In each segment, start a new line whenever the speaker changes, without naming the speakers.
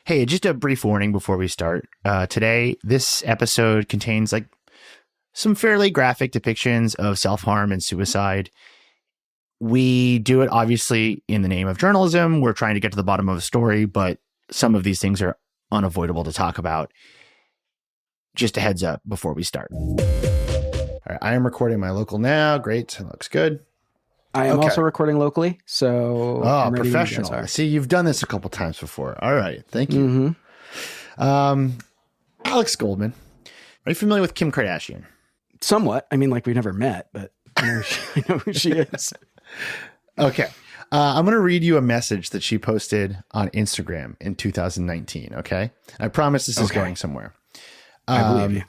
Hey, just a brief warning before we start. Today, this episode contains some fairly graphic depictions of self-harm and suicide. We do it obviously in the name of journalism. We're trying to get to the bottom of a story, but some of these things are unavoidable to talk about. Just a heads up before we start. All right, I am recording my local now. Great, it looks good.
I am also recording locally, so I'm ready.
Professional. See, you've done this a couple times before. All right, thank you. Mm-hmm. Alex Goldman, are you familiar with Kim Kardashian?
Somewhat. I mean, we've never met, but I know who she is.
Okay. I'm going to read you a message that she posted on Instagram in 2019, okay? I promise this is going somewhere.
I believe you.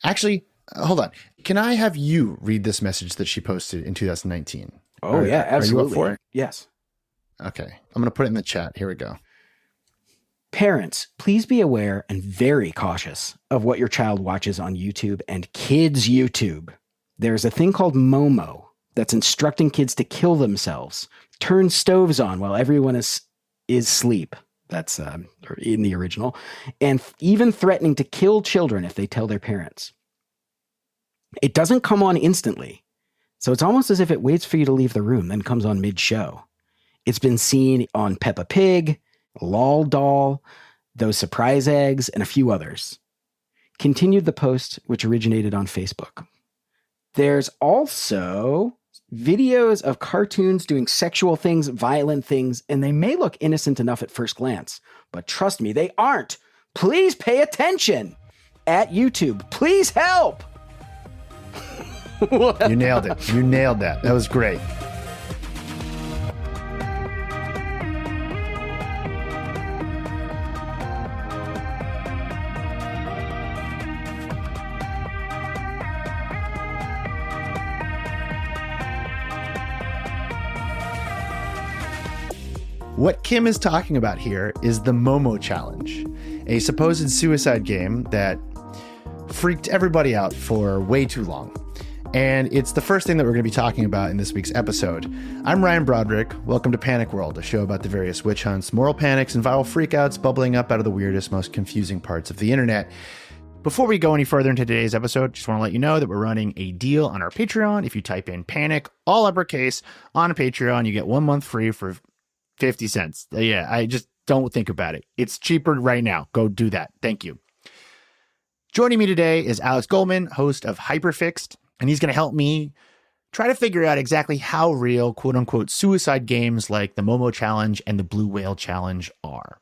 Actually, hold on. Can I have you read this message that she posted in 2019?
Oh, yeah, absolutely.
Are you up for it?
Yes.
Okay. I'm going to put it in the chat. Here we go.
Parents, please be aware and very cautious of what your child watches on YouTube and kids' YouTube. There's a thing called Momo that's instructing kids to kill themselves, turn stoves on while everyone is asleep. That's in the original. And even threatening to kill children if they tell their parents. It doesn't come on instantly. So it's almost as if it waits for you to leave the room, then comes on mid-show. It's been seen on Peppa Pig, Lol Doll, Those Surprise Eggs, and a few others. Continued the post, which originated on Facebook. There's also videos of cartoons doing sexual things, violent things, and they may look innocent enough at first glance, but trust me, they aren't. Please pay attention. At YouTube, please help.
You nailed it. You nailed that. That was great. What Kim is talking about here is the Momo Challenge, a supposed suicide game that freaked everybody out for way too long. And it's the first thing that we're going to be talking about in this week's episode. I'm Ryan Broderick. Welcome to Panic World, a show about the various witch hunts, moral panics, and viral freakouts bubbling up out of the weirdest, most confusing parts of the internet. Before we go any further into today's episode, just want to let you know that we're running a deal on our Patreon. If you type in Panic, all uppercase, on Patreon, you get 1 month free for 50 cents. Yeah, I just don't think about it. It's cheaper right now. Go do that. Thank you. Joining me today is Alex Goldman, host of Hyperfixed. And he's going to help me try to figure out exactly how real, quote unquote, suicide games like the Momo Challenge and the Blue Whale Challenge are.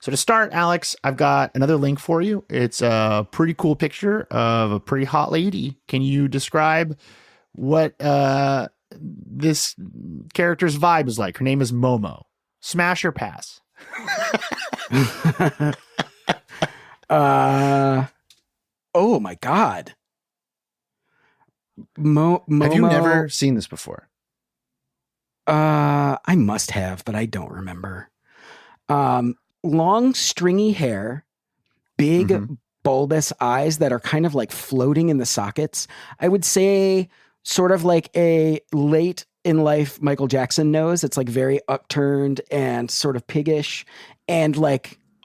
So to start, Alex, I've got another link for you. It's a pretty cool picture of a pretty hot lady. Can you describe what this character's vibe is like? Her name is Momo. Smash or pass?
Oh my God. Momo.
Have you never seen this before?
I must have, but I don't remember. Long, stringy hair, big, bulbous eyes that are kind of floating in the sockets. I would say sort of like a late in life Michael Jackson nose. It's very upturned and sort of piggish and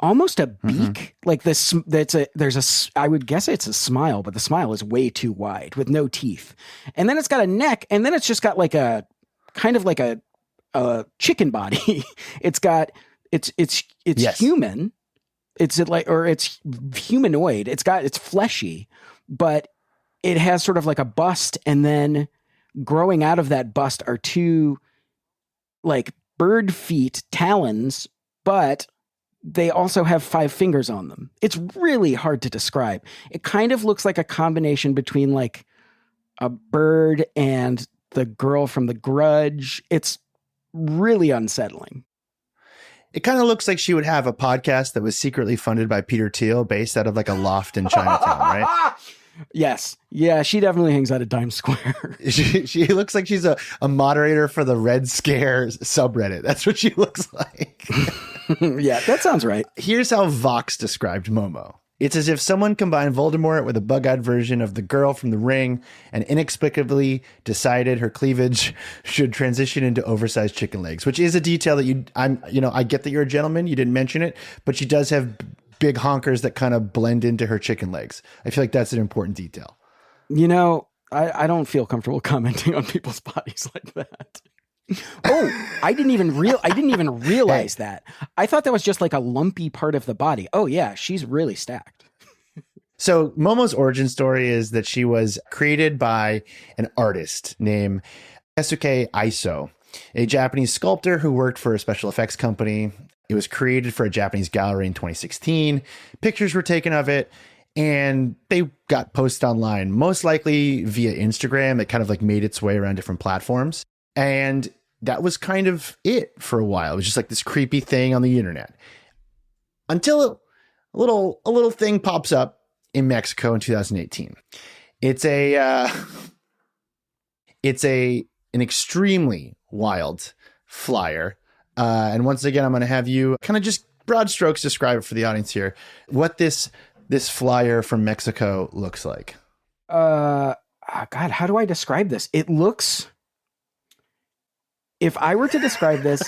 almost a beak, like this. I would guess it's a smile, but the smile is way too wide with no teeth. And then it's got a neck, and then it's just got a kind of a chicken body. It's
Yes.
human. It's humanoid. It's fleshy, but it has sort of a bust, and then growing out of that bust are two bird feet, talons, but they also have 5 fingers on them. It's really hard to describe. It kind of looks like a combination between a bird and the girl from The Grudge. It's really unsettling.
It kind of looks like she would have a podcast that was secretly funded by Peter Thiel based out of a loft in Chinatown, right?
Yes. Yeah, she definitely hangs out at Times Square.
She looks like she's a moderator for the Red Scare subreddit. That's what she looks like.
Yeah, that sounds right.
Here's how Vox described Momo. It's as if someone combined Voldemort with a bug-eyed version of the girl from The Ring and inexplicably decided her cleavage should transition into oversized chicken legs, which is a detail that I get that you're a gentleman. You didn't mention it, but she does have big honkers that kind of blend into her chicken legs. I feel like that's an important detail.
I don't feel comfortable commenting on people's bodies like that. Oh, I didn't even realize that. I thought that was just like a lumpy part of the body. Oh yeah, she's really stacked.
So Momo's origin story is that she was created by an artist named Keisuke Iso, a Japanese sculptor who worked for a special effects company. It was created for a Japanese gallery in 2016. Pictures were taken of it, and they got posted online, most likely via Instagram. It kind of like made its way around different platforms. And that was kind of it for a while. It was just like this creepy thing on the internet until a little thing pops up in Mexico in 2018. It's an extremely wild flyer. And once again, I'm going to have you kind of just broad strokes describe it for the audience here, what this flyer from Mexico looks like.
God, how do I describe this? It looks, if I were to describe this,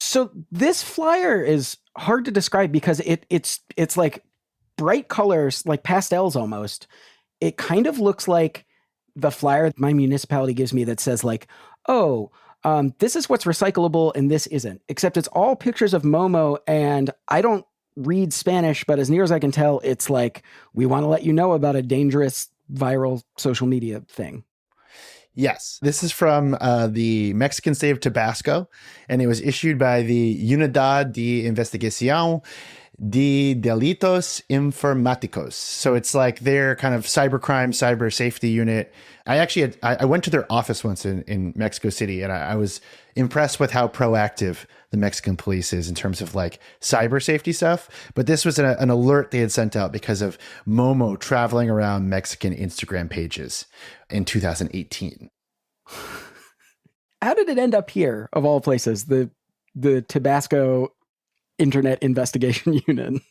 so this flyer is hard to describe because it's like bright colors, like pastels almost. It kind of looks like the flyer my municipality gives me that says like, oh, this is what's recyclable and this isn't, except it's all pictures of Momo, and I don't read Spanish, but as near as I can tell, it's like, we want to let you know about a dangerous viral social media thing.
Yes, this is from the Mexican state of Tabasco, and it was issued by the Unidad de Investigación de Delitos Informáticos. So it's like their kind of cybercrime, cyber safety unit. I went to their office once in Mexico City, and I was impressed with how proactive the Mexican police is in terms of like cyber safety stuff. But this was an alert they had sent out because of Momo traveling around Mexican Instagram pages in 2018.
How did it end up here, of all places? The Tabasco Internet Investigation Unit.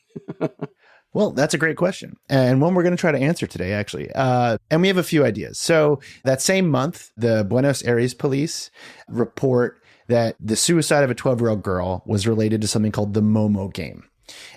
Well, that's a great question, and one we're going to try to answer today, actually. And we have a few ideas. So that same month, the Buenos Aires police report that the suicide of a 12-year-old girl was related to something called the Momo game.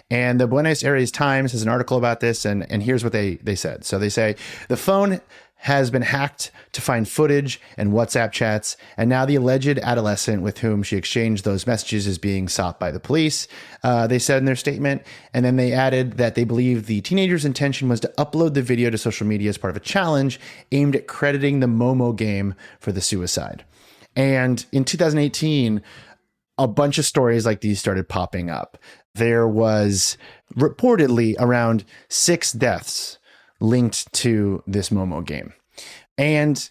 And the Buenos Aires Times has an article about this, and here's what they said. So they say, the phone has been hacked to find footage and WhatsApp chats, and now the alleged adolescent with whom she exchanged those messages is being sought by the police, they said in their statement. And then they added that they believe the teenager's intention was to upload the video to social media as part of a challenge aimed at crediting the Momo game for the suicide. And in 2018, a bunch of stories like these started popping up. There was reportedly around 6 deaths linked to this Momo game. And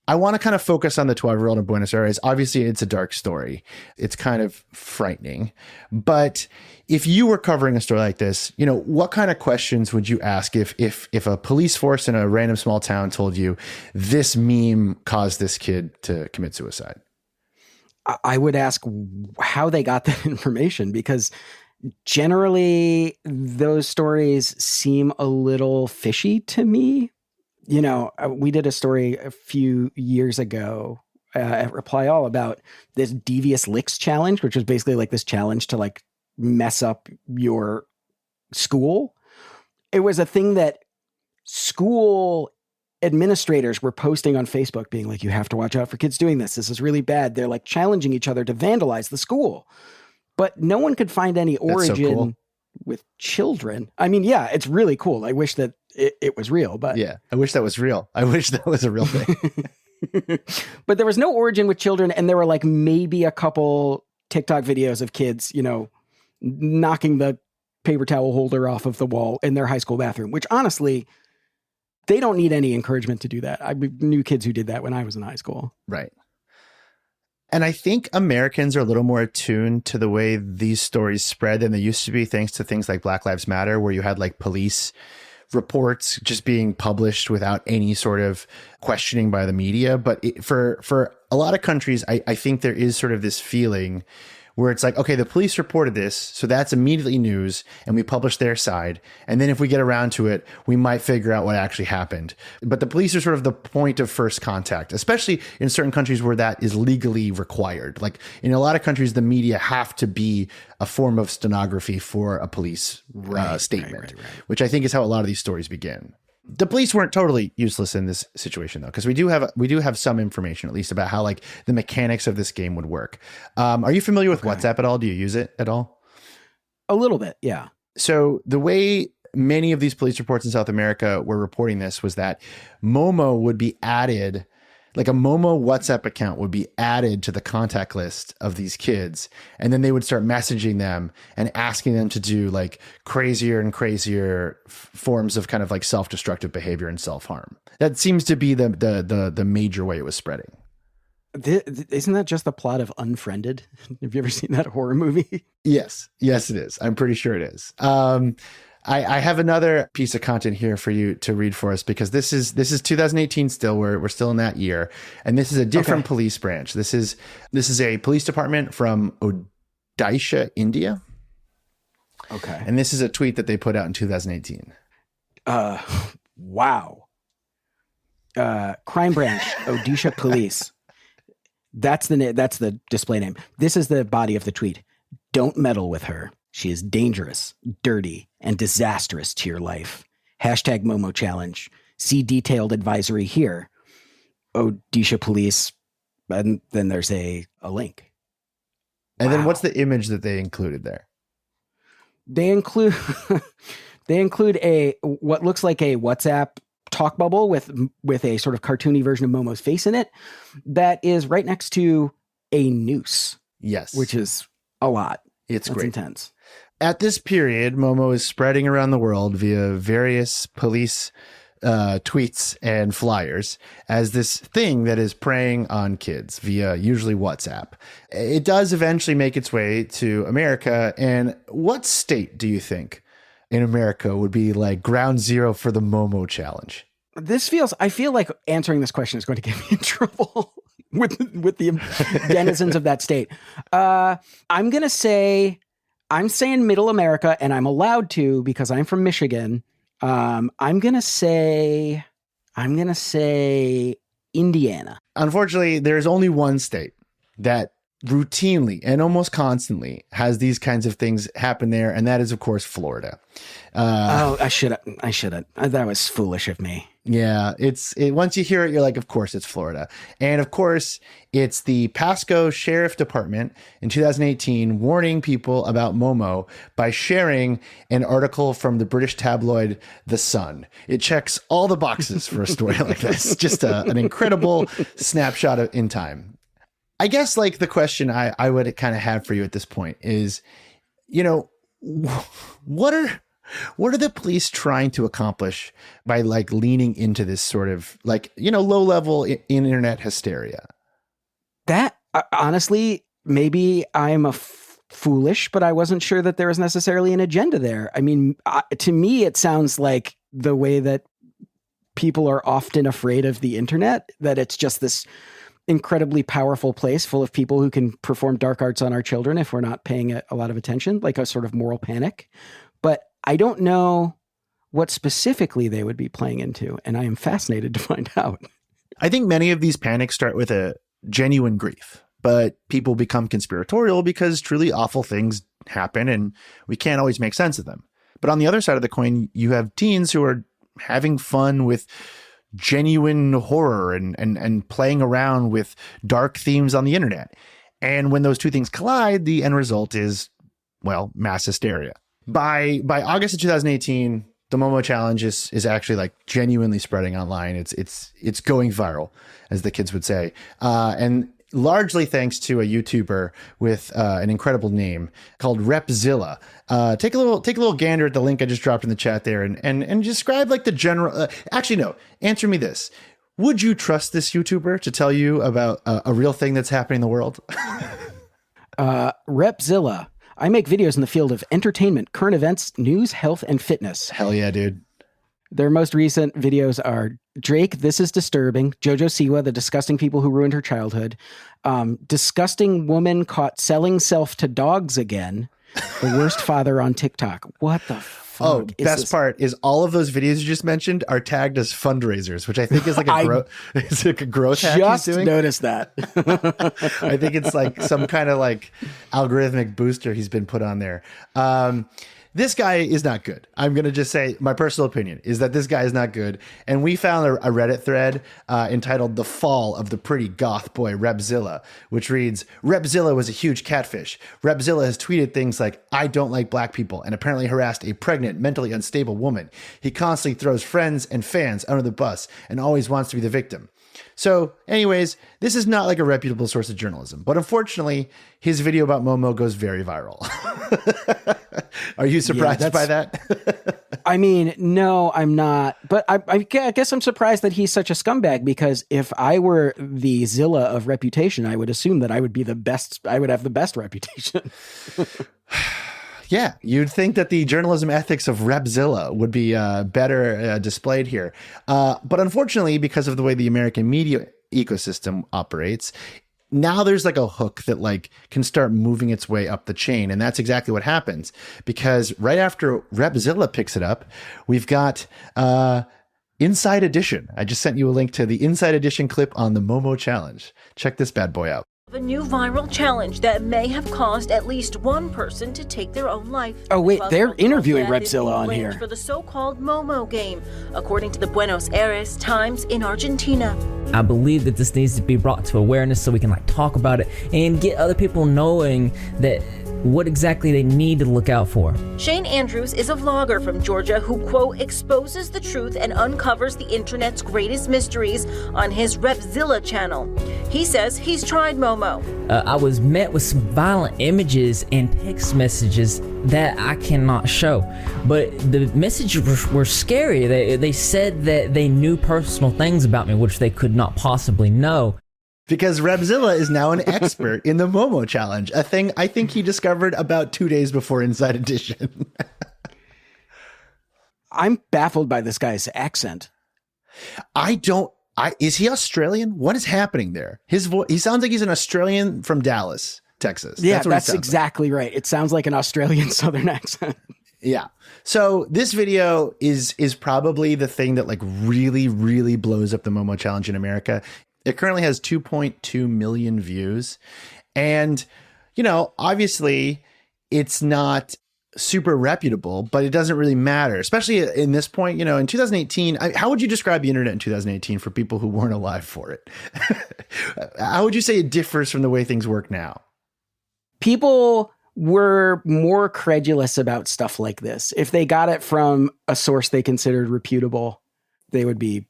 I want to kind of focus on the 12-year-old in Buenos Aires. Obviously, it's a dark story. It's kind of frightening. But if you were covering a story like this, what kind of questions would you ask if a police force in a random small town told you this meme caused this kid to commit suicide?
I would ask how they got that information, because generally those stories seem a little fishy to me. We did a story a few years ago at Reply All about this devious licks challenge, which was basically like this challenge to like mess up your school. It was a thing that school administrators were posting on Facebook being like, you have to watch out for kids doing this. This is really bad. They're like challenging each other to vandalize the school. But no one could find any origin with children. I mean, yeah, it's really cool. I wish that it was real, but
yeah, I wish that was real. I wish that was a real thing.
But there was no origin with children. And there were like maybe a couple TikTok videos of kids, knocking the paper towel holder off of the wall in their high school bathroom, which honestly, they don't need any encouragement to do that. I knew kids who did that when I was in high school.
Right. And I think Americans are a little more attuned to the way these stories spread than they used to be, thanks to things like Black Lives Matter, where you had like police reports just being published without any sort of questioning by the media. But for a lot of countries, I think there is sort of this feeling where it's like, okay, the police reported this, so that's immediately news, and we publish their side. And then if we get around to it, we might figure out what actually happened. But the police are sort of the point of first contact, especially in certain countries where that is legally required. Like in a lot of countries, the media have to be a form of stenography for a police statement, which I think is how a lot of these stories begin. The police weren't totally useless in this situation, though, because we do have some information, at least, about how like the mechanics of this game would work. Are you familiar with WhatsApp at all? Do you use it at all?
A little bit, yeah.
So the way many of these police reports in South America were reporting this was that Momo would be added, like a Momo WhatsApp account would be added to the contact list of these kids. And then they would start messaging them and asking them to do like crazier and crazier forms of kind of like self-destructive behavior and self-harm. That seems to be the major way it was spreading.
Isn't that just the plot of Unfriended? Have you ever seen that horror movie?
Yes, it is. I'm pretty sure it is. I have another piece of content here for you to read for us, because this is 2018 still. We're still in that year, and this is a different police branch. This is a police department from Odisha, India.
Okay.
And this is a tweet that they put out in 2018.
Wow. Crime branch, Odisha Police. That's the display name. This is the body of the tweet. Don't meddle with her. She is dangerous, dirty, and disastrous to your life. Hashtag Momo Challenge. See detailed advisory here. Odisha Police. And then there's a link.
And then what's the image that they included there?
They include what looks like a WhatsApp talk bubble with a sort of cartoony version of Momo's face in it that is right next to a noose.
Yes.
Which is a lot.
That's great.
Intense.
At this period, Momo is spreading around the world via various police tweets and flyers as this thing that is preying on kids via usually WhatsApp. It does eventually make its way to America. And what state do you think in America would be like ground zero for the Momo challenge?
I feel like answering this question is going to get me in trouble with the denizens of that state. I'm saying middle America, and I'm allowed to because I'm from Michigan. I'm going to say Indiana.
Unfortunately, there's only one state that routinely and almost constantly has these kinds of things happen there, and that is, of course, Florida.
I should have. That was foolish of me.
Yeah, once you hear it, you're like, of course it's Florida. And of course, it's the Pasco Sheriff Department in 2018 warning people about Momo by sharing an article from the British tabloid The Sun. It checks all the boxes for a story like this. Just an incredible snapshot in time. I guess like the question I would kind of have for you at this point is, what are the police trying to accomplish by like leaning into this sort of like, low level internet hysteria?
That honestly, maybe I'm foolish, but I wasn't sure that there was necessarily an agenda there. I mean, to me, it sounds like the way that people are often afraid of the internet, that it's just this incredibly powerful place full of people who can perform dark arts on our children if we're not paying a lot of attention, like a sort of moral panic. But I don't know what specifically they would be playing into, and I am fascinated to find out.
I think many of these panics start with a genuine grief, but people become conspiratorial because truly awful things happen and we can't always make sense of them. But on the other side of the coin, you have teens who are having fun with genuine horror and playing around with dark themes on the internet. And when those two things collide, the end result is, well, mass hysteria. By August of 2018, the Momo challenge is actually like genuinely spreading online. It's going viral, as the kids would say. And largely thanks to a YouTuber with an incredible name called Repzilla. Take a little gander at the link I just dropped in the chat there and describe like the general, actually, no, answer me this. Would you trust this YouTuber to tell you about a real thing that's happening in the world?
Repzilla. I make videos in the field of entertainment, current events, news, health, and fitness.
Hell yeah, dude.
Their most recent videos are Drake, this is disturbing. Jojo Siwa, the disgusting people who ruined her childhood. Disgusting woman caught selling self to dogs again. The worst father on TikTok. What the fuck?
Oh, best part is all of those videos you just mentioned are tagged as fundraisers, which I think is like it's like a growth hack he's doing.
Just noticed that.
I think it's like some kind of like algorithmic booster he's been put on there. This guy is not good. I'm going to just say my personal opinion is that this guy is not good. And we found a Reddit thread entitled The Fall of the Pretty Goth Boy Repzilla, which reads, Repzilla was a huge catfish. Repzilla has tweeted things like, I don't like black people, and apparently harassed a pregnant, mentally unstable woman. He constantly throws friends and fans under the bus and always wants to be the victim. So anyways, this is not like a reputable source of journalism, but unfortunately his video about Momo goes very viral. Are you surprised by that?
I mean, no, I'm not, but I guess I'm surprised that he's such a scumbag, because if I were the Zilla of reputation, I would assume that I would be the best. I would have the best reputation.
Yeah, you'd think that the journalism ethics of Repzilla would be better displayed here. But unfortunately, because of the way the American media ecosystem operates, now there's like a hook that like can start moving its way up the chain. And that's exactly what happens, because right after Repzilla picks it up, we've got Inside Edition. I just sent you a link to the Inside Edition clip on the Momo challenge. Check this bad boy out.
A new viral challenge that may have caused at least one person to take their own life.
Oh wait, they're interviewing Repzilla on here
for the so-called Momo game, according to the Buenos Aires Times in Argentina.
I believe that this needs to be brought to awareness so we can like talk about it and get other people knowing that what exactly they need to look out for.
Shane Andrews is a vlogger from Georgia who, quote, exposes the truth and uncovers the internet's greatest mysteries on his Repzilla channel. He says he's tried Momo.
I was met with some violent images and text messages that I cannot show, but the messages were scary. They said that they knew personal things about me, which they could not possibly know.
Because Repzilla is now an expert in the Momo challenge, a thing I think he discovered about 2 days before Inside Edition.
I'm baffled by this guy's accent.
Is he Australian? What is happening there? His voice, he sounds like he's an Australian from Dallas, Texas.
Yeah, that's exactly right. It sounds like an Australian Southern accent.
Yeah. So this video is probably the thing that like really, really blows up the Momo challenge in America. It currently has 2.2 million views. And, you know, obviously it's not super reputable, but it doesn't really matter, especially in this point, you know, in 2018. How would you describe the internet in 2018 for people who weren't alive for it? How would you say it differs from the way things work now?
People were more credulous about stuff like this. If they got it from a source they considered reputable, they would be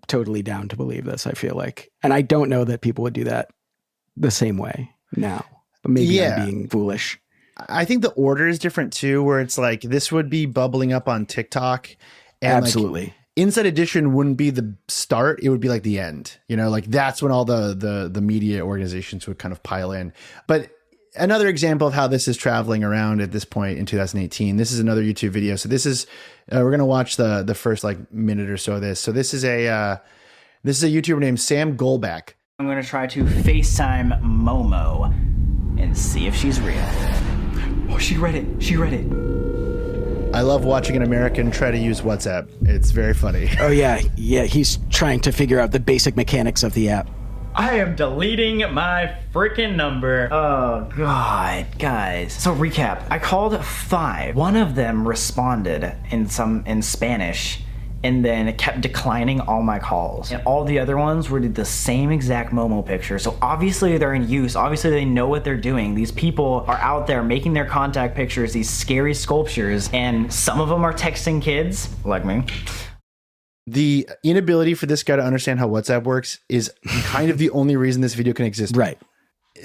totally down to believe this, I feel like. And I don't know that people would do that the same way now. But maybe I'm being foolish.
I think the order is different too, where it's like this would be bubbling up on TikTok. And
absolutely.
Like, Inside Edition wouldn't be the start. It would be like the end. You know, like that's when all the media organizations would kind of pile in. But another example of how this is traveling around at this point in 2018, this is another YouTube video. So this is, we're going to watch the first like minute or so of this. So this is a YouTuber named Sam Golback.
I'm going to try to FaceTime Momo and see if she's real. Oh, she read it. She read it.
I love watching an American try to use WhatsApp. It's very funny.
Oh yeah. Yeah. He's trying to figure out the basic mechanics of the app.
I am deleting my freaking number. Oh, God, guys. So recap, I called 5. One of them responded in Spanish and then it kept declining all my calls. And all the other ones were the same exact Momo picture. So obviously they're in use. Obviously they know what they're doing. These people are out there making their contact pictures, these scary sculptures, and some of them are texting kids, like me.
The inability for this guy to understand how WhatsApp works is kind of the only reason this video can exist.
Right.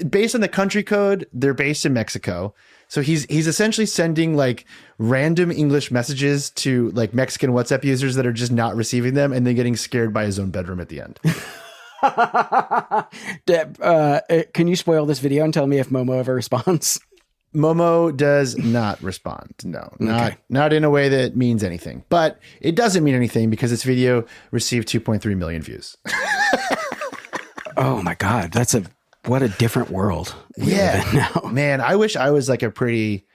Based on the country code, they're based in Mexico. So he's essentially sending like random English messages to like Mexican WhatsApp users that are just not receiving them and then getting scared by his own bedroom at the end.
Can you spoil this video and tell me if Momo ever responds?
Momo does not respond. No, not in a way that means anything. But it doesn't mean anything because this video received 2.3 million views.
Oh my God. What a different world we live in now.
Man, I wish I was like a pretty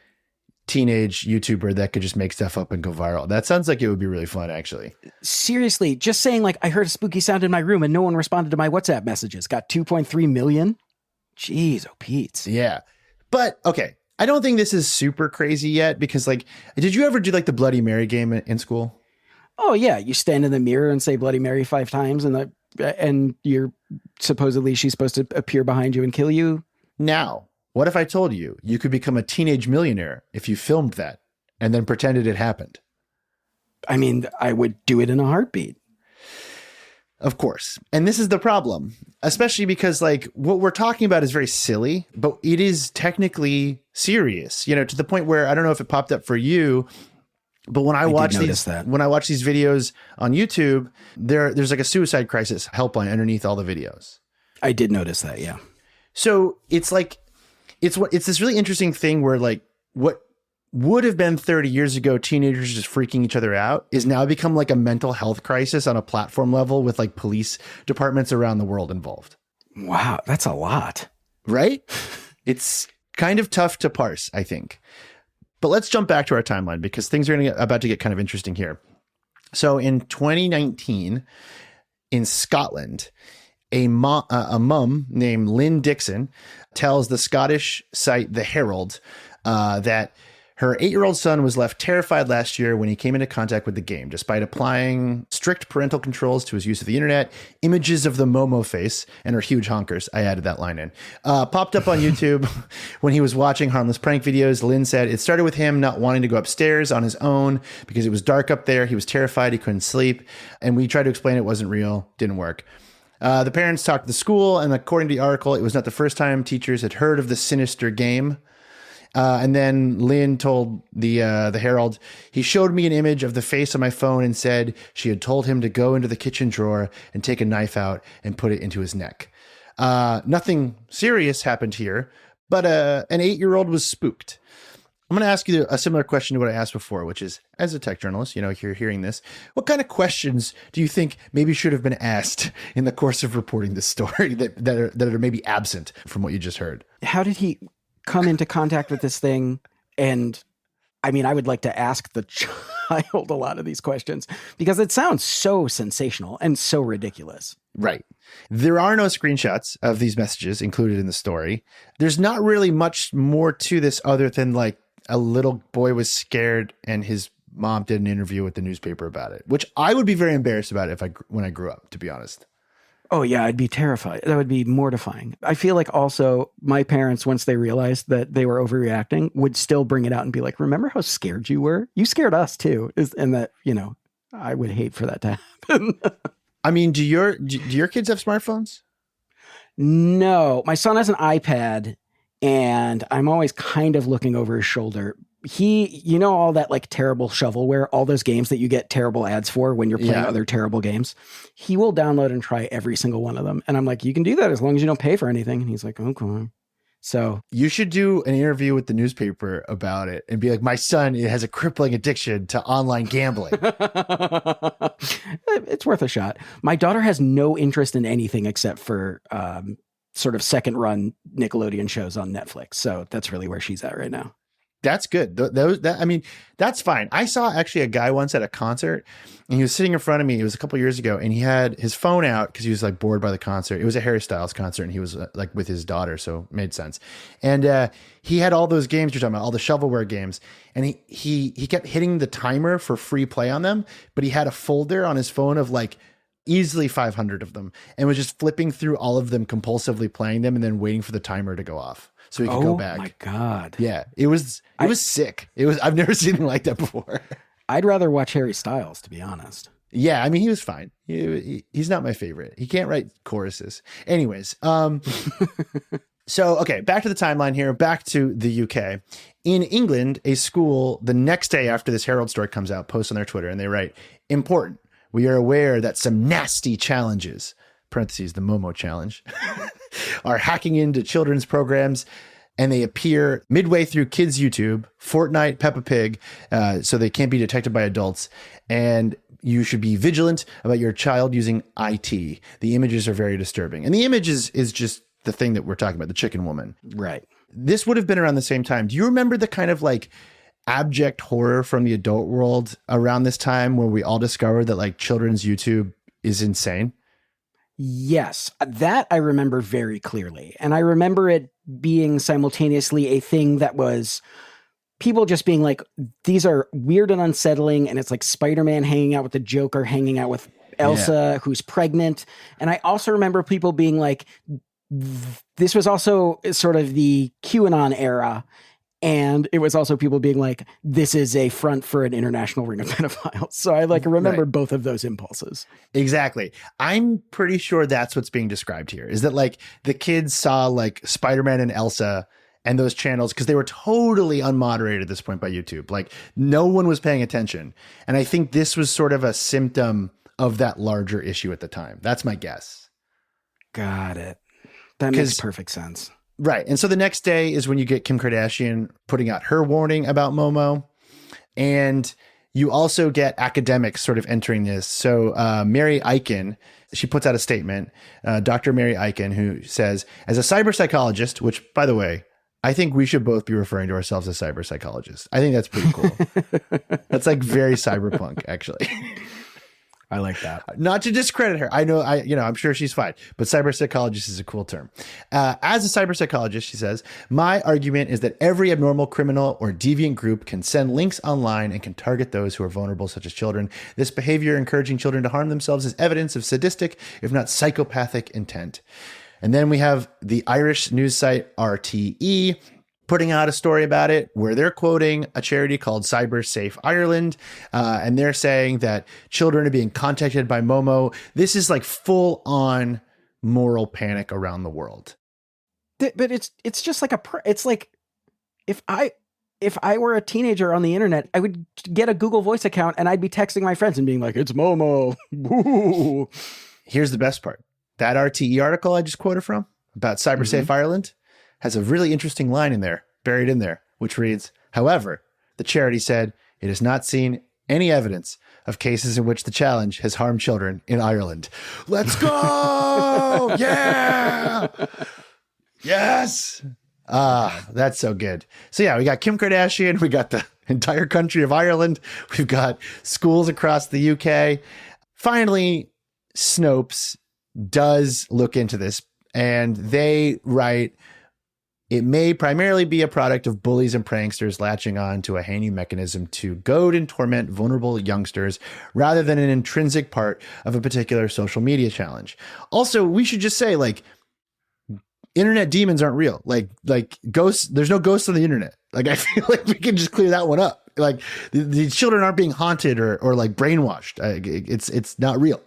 teenage YouTuber that could just make stuff up and go viral. That sounds like it would be really fun, actually.
Seriously, just saying like, I heard a spooky sound in my room and no one responded to my WhatsApp messages. Got 2.3 million. Jeez, oh Pete.
Yeah. But okay, I don't think this is super crazy yet because like, did you ever do like the Bloody Mary game in school?
Oh yeah. You stand in the mirror and say Bloody Mary 5 times and you're supposedly she's supposed to appear behind you and kill you.
Now, what if I told you you could become a teenage millionaire if you filmed that and then pretended it happened?
I mean, I would do it in a heartbeat.
Of course. And this is the problem, especially because like what we're talking about is very silly, but it is technically serious, you know, to the point where I don't know if it popped up for you, but when I watch these videos on YouTube, there's like a suicide crisis helpline underneath all the videos.
I did notice that. Yeah.
So it's like, it's this really interesting thing where like what would have been 30 years ago, teenagers just freaking each other out is now become like a mental health crisis on a platform level with like police departments around the world involved.
Wow. That's a lot.
Right? It's kind of tough to parse, I think. But let's jump back to our timeline because things are about to get kind of interesting here. So in 2019 in Scotland, a mum named Lynn Dixon tells the Scottish site The Herald that her 8-year-old son was left terrified last year when he came into contact with the game. Despite applying strict parental controls to his use of the internet, images of the Momo face and her huge honkers, I added that line in, popped up on YouTube when he was watching harmless prank videos. Lynn said it started with him not wanting to go upstairs on his own because it was dark up there. He was terrified. He couldn't sleep. And we tried to explain it wasn't real. Didn't work. The parents talked to the school, and according to the article, it was not the first time teachers had heard of the sinister game. And then Lynn told the Herald, he showed me an image of the face on my phone and said she had told him to go into the kitchen drawer and take a knife out and put it into his neck. Nothing serious happened here, but an 8-year-old was spooked. I'm going to ask you a similar question to what I asked before, which is, as a tech journalist, you know, you're hearing this, what kind of questions do you think maybe should have been asked in the course of reporting this story that are maybe absent from what you just heard?
How did he come into contact with this thing? And I mean, I would like to ask the child a lot of these questions because it sounds so sensational and so ridiculous.
Right. There are no screenshots of these messages included in the story. There's not really much more to this other than like a little boy was scared and his mom did an interview with the newspaper about it, which I would be very embarrassed about when I grew up, to be honest.
Oh, yeah, I'd be terrified. That would be mortifying. I feel like also my parents, once they realized that they were overreacting, would still bring it out and be like, remember how scared you were? You scared us too. And that, you know, I would hate for that to happen.
I mean, do your kids have smartphones?
No, my son has an iPad and I'm always kind of looking over his shoulder. You know, all that like terrible shovelware, all those games that you get terrible ads for when you're playing other terrible games. He will download and try every single one of them. And I'm like, you can do that as long as you don't pay for anything. And he's like, okay. So
you should do an interview with the newspaper about it and be like, my son has a crippling addiction to online gambling.
It's worth a shot. My daughter has no interest in anything except for sort of second run Nickelodeon shows on Netflix. So that's really where she's at right now.
That's good. I mean, that's fine. I saw actually a guy once at a concert and he was sitting in front of me. It was a couple years ago and he had his phone out because he was like bored by the concert. It was a Harry Styles concert and he was like with his daughter. So it made sense. And he had all those games you're talking about, all the shovelware games. And he kept hitting the timer for free play on them, but he had a folder on his phone of like easily 500 of them and was just flipping through all of them, compulsively playing them and then waiting for the timer to go off so he could go back. Oh my
God.
Yeah. It was sick. I've never seen anything like that before. I'd
rather watch Harry Styles, to be honest.
Yeah. I mean, he was fine. He's not my favorite. He can't write choruses. Anyways. So, okay, back to the timeline here, back to the UK. In England, a school the next day after this Herald story comes out, posts on their Twitter and they write, important. We are aware that some nasty challenges, parentheses, the Momo challenge, are hacking into children's programs. and they appear midway through kids' YouTube, Fortnite, Peppa Pig, so they can't be detected by adults. And you should be vigilant about your child using IT. The images are very disturbing. And the image is just the thing that we're talking about, the chicken woman.
Right.
This would have been around the same time. Do you remember the kind of like abject horror from the adult world around this time where we all discovered that like children's YouTube is insane?
Yes, that I remember very clearly. And I remember it being simultaneously a thing that was people just being like, these are weird and unsettling. And it's like Spider-Man hanging out with the Joker, hanging out with Elsa, who's pregnant. And I also remember people being like, this was also sort of the QAnon era. And it was also people being like, this is a front for an international ring of pedophiles. So I like remember both of those impulses.
Exactly. I'm pretty sure that's what's being described here, is that like the kids saw like Spider-Man and Elsa and those channels because they were totally unmoderated at this point by YouTube. Like no one was paying attention. And I think this was sort of a symptom of that larger issue at the time. That's my guess.
Got it. That makes perfect sense.
Right. And so the next day is when you get Kim Kardashian putting out her warning about Momo. And you also get academics sort of entering this. So Mary Eichen, she puts out a statement, Dr. Mary Eichen, who says, as a cyber psychologist, which, by the way, I think we should both be referring to ourselves as cyber psychologists. I think that's pretty cool. That's like very cyberpunk, actually.
I like that.
Not to discredit her. I'm sure she's fine, but cyber psychologist is a cool term. As a cyber psychologist, she says, my argument is that every abnormal criminal or deviant group can send links online and can target those who are vulnerable, such as children. This behavior, encouraging children to harm themselves, is evidence of sadistic, if not psychopathic intent. And then we have the Irish news site RTE putting out a story about it where they're quoting a charity called Cyber Safe Ireland. And they're saying that children are being contacted by Momo. This is like full on moral panic around the world.
But it's just like it's like if I were a teenager on the internet, I would get a Google Voice account and I'd be texting my friends and being like, it's Momo. Woo.
Here's the best part. That RTE article I just quoted from about Cyber Safe Ireland has a really interesting line in there, buried in there, which reads, however, the charity said it has not seen any evidence of cases in which the challenge has harmed children in Ireland. Let's go! Yeah! Yes! That's so good. So yeah, we got Kim Kardashian, we got the entire country of Ireland, we've got schools across the UK. Finally, Snopes does look into this, and they write, it may primarily be a product of bullies and pranksters latching on to a handy mechanism to goad and torment vulnerable youngsters rather than an intrinsic part of a particular social media challenge. Also, we should just say, like, internet demons aren't real. Like ghosts, there's no ghosts on the internet. Like, I feel like we can just clear that one up. Like, the children aren't being haunted or like brainwashed. It's not real.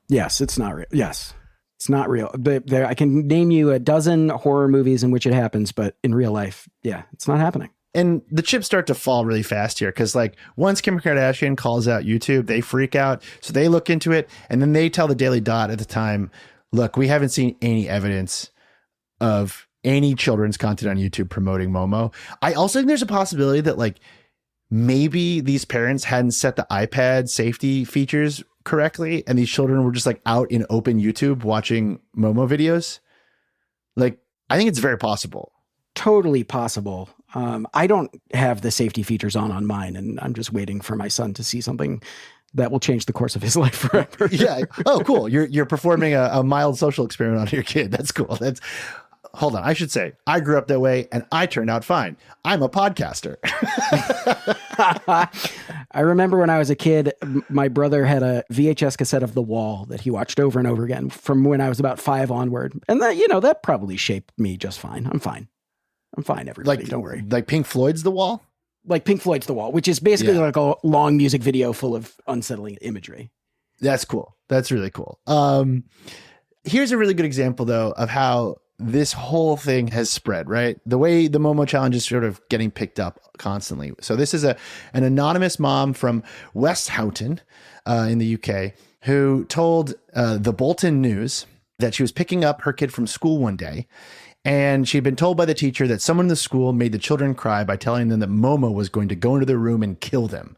Yes, it's not real. Yes. It's not real. But I can name you a dozen horror movies in which it happens, but in real life, yeah, it's not happening.
And the chips start to fall really fast here because, like, once Kim Kardashian calls out YouTube, they freak out. So they look into it, and then they tell the Daily Dot at the time, look, we haven't seen any evidence of any children's content on YouTube promoting Momo. I also think there's a possibility that, like, maybe these parents hadn't set the iPad safety features correctly, and these children were just like out in open YouTube watching Momo videos. Like, I think it's very possible.
Totally possible. I don't have the safety features on mine, and I'm just waiting for my son to see something that will change the course of his life forever.
Yeah. Oh, cool. You're performing a mild social experiment on your kid. That's cool. Hold on. I should say, I grew up that way and I turned out fine. I'm a podcaster.
I remember when I was a kid, my brother had a VHS cassette of The Wall that he watched over and over again from when I was about 5 onward. And that probably shaped me just fine. I'm fine, everybody. Don't worry.
Like Pink Floyd's The Wall?
Like Pink Floyd's The Wall, which is basically like a long music video full of unsettling imagery.
That's cool. That's really cool. Here's a really good example, though, of how this whole thing has spread, right? The way the Momo challenge is sort of getting picked up constantly. So this is an anonymous mom from West Houghton in the UK who told the Bolton News that she was picking up her kid from school one day And she'd been told by the teacher that someone in the school made the children cry by telling them that Momo was going to go into their room and kill them.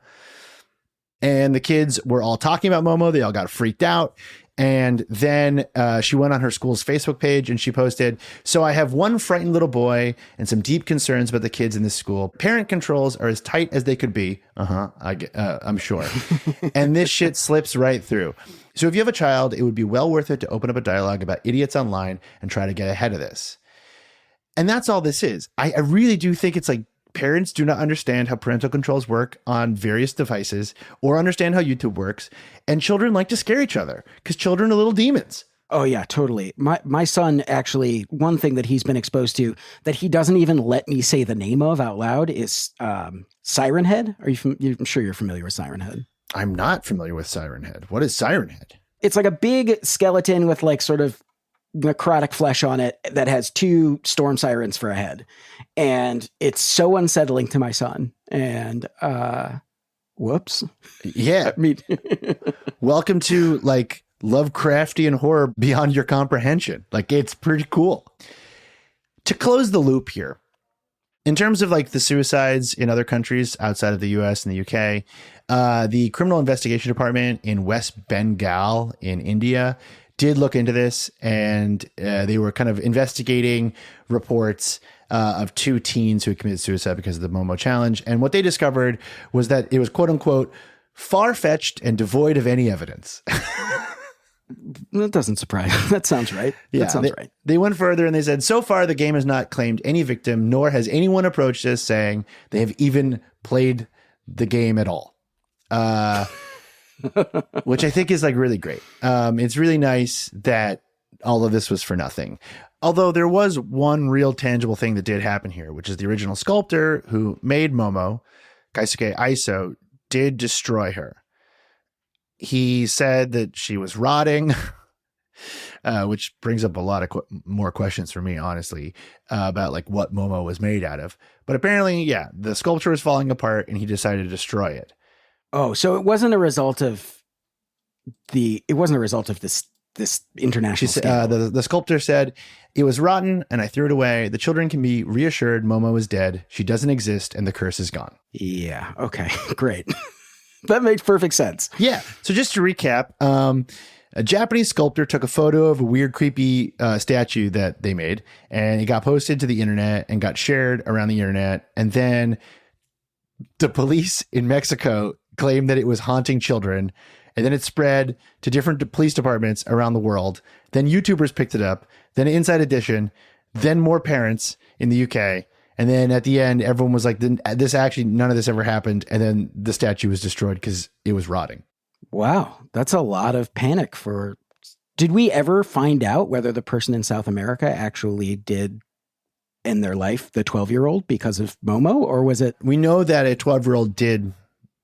And the kids were all talking about Momo. They all got freaked out. And then she went on her school's Facebook page and she posted, "So I have one frightened little boy and some deep concerns about the kids in this school. Parent controls are as tight as they could be." I'm sure. "And this shit slips right through. So if you have a child, it would be well worth it to open up a dialogue about idiots online and try to get ahead of this." And that's all this is. I really do think it's like parents do not understand how parental controls work on various devices or understand how YouTube works. And children like to scare each other because children are little demons.
Oh, yeah, totally. My son, actually, one thing that he's been exposed to that he doesn't even let me say the name of out loud is Siren Head. I'm sure you're familiar with Siren Head.
I'm not familiar with Siren Head. What is Siren Head?
It's like a big skeleton with like sort of necrotic flesh on it that has 2 storm sirens for a head. And it's so unsettling to my son. And whoops.
Yeah.
I mean,
welcome to like Lovecraftian horror beyond your comprehension. Like, it's pretty cool. To close the loop here, in terms of like the suicides in other countries outside of the US and the UK, the Criminal Investigation Department in West Bengal in India did look into this, and they were kind of investigating reports of 2 teens who had committed suicide because of the Momo challenge. And what they discovered was that it was, quote unquote, far-fetched and devoid of any evidence.
that doesn't surprise me. That sounds right.
Yeah,
that sounds right.
They went further and they said, "So far, the game has not claimed any victim, nor has anyone approached us saying they have even played the game at all." Which I think is like really great. It's really nice that all of this was for nothing. Although there was one real tangible thing that did happen here, which is the original sculptor who made Momo, Keisuke Iso, did destroy her. He said that she was rotting, which brings up a lot of more questions for me, honestly, about like what Momo was made out of. But apparently, yeah, the sculpture was falling apart and he decided to destroy it.
Oh, so it wasn't a result of this international scandal.
The sculptor said, "It was rotten and I threw it away. The children can be reassured Momo is dead. She doesn't exist and the curse is gone."
Yeah. Okay, great. That makes perfect sense.
Yeah. So just to recap, a Japanese sculptor took a photo of a weird, creepy statue that they made, and it got posted to the internet and got shared around the internet. And then the police in Mexico claimed that it was haunting children. And then it spread to different police departments around the world. Then YouTubers picked it up. Then Inside Edition. Then more parents in the UK. And then at the end, everyone was like, "This actually, none of this ever happened." And then the statue was destroyed because it was rotting.
Wow. That's a lot of panic for... Did we ever find out whether the person in South America actually did end their life, the 12-year-old, because of Momo? Or was it...
We know that a 12-year-old did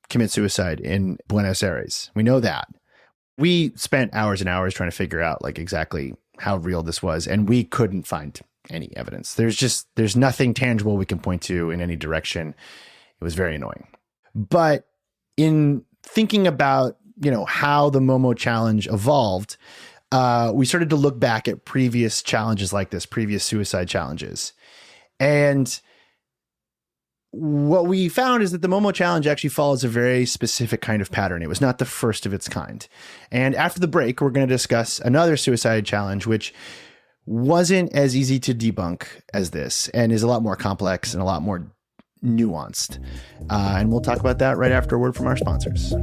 commit suicide in Buenos Aires. We know that. We spent hours and hours trying to figure out like exactly how real this was, and we couldn't find any evidence. There's nothing tangible we can point to in any direction. It was very annoying. But in thinking about, how the Momo challenge evolved, we started to look back at previous challenges like this, previous suicide challenges. And what we found is that the Momo challenge actually follows a very specific kind of pattern. It was not the first of its kind. And after the break, we're going to discuss another suicide challenge, which wasn't as easy to debunk as this and is a lot more complex and a lot more nuanced. And we'll talk about that right after a word from our sponsors.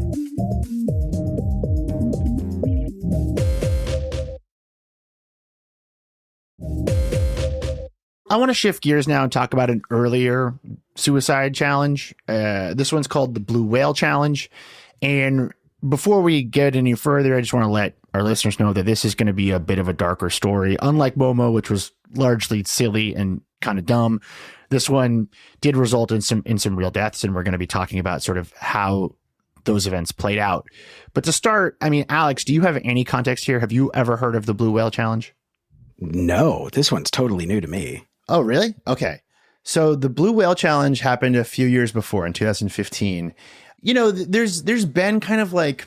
I want to shift gears now and talk about an earlier suicide challenge. This one's called the Blue Whale Challenge. And before we get any further, I just want to let our listeners know that this is going to be a bit of a darker story. Unlike Momo, which was largely silly and kind of dumb, this one did result in some real deaths, and we're going to be talking about sort of how those events played out. But to start, I mean, Alex, do you have any context here? Have you ever heard of the Blue Whale Challenge?
No, this one's totally new to me.
Oh, really? Okay. So the Blue Whale Challenge happened a few years before in 2015. There's been kind of like,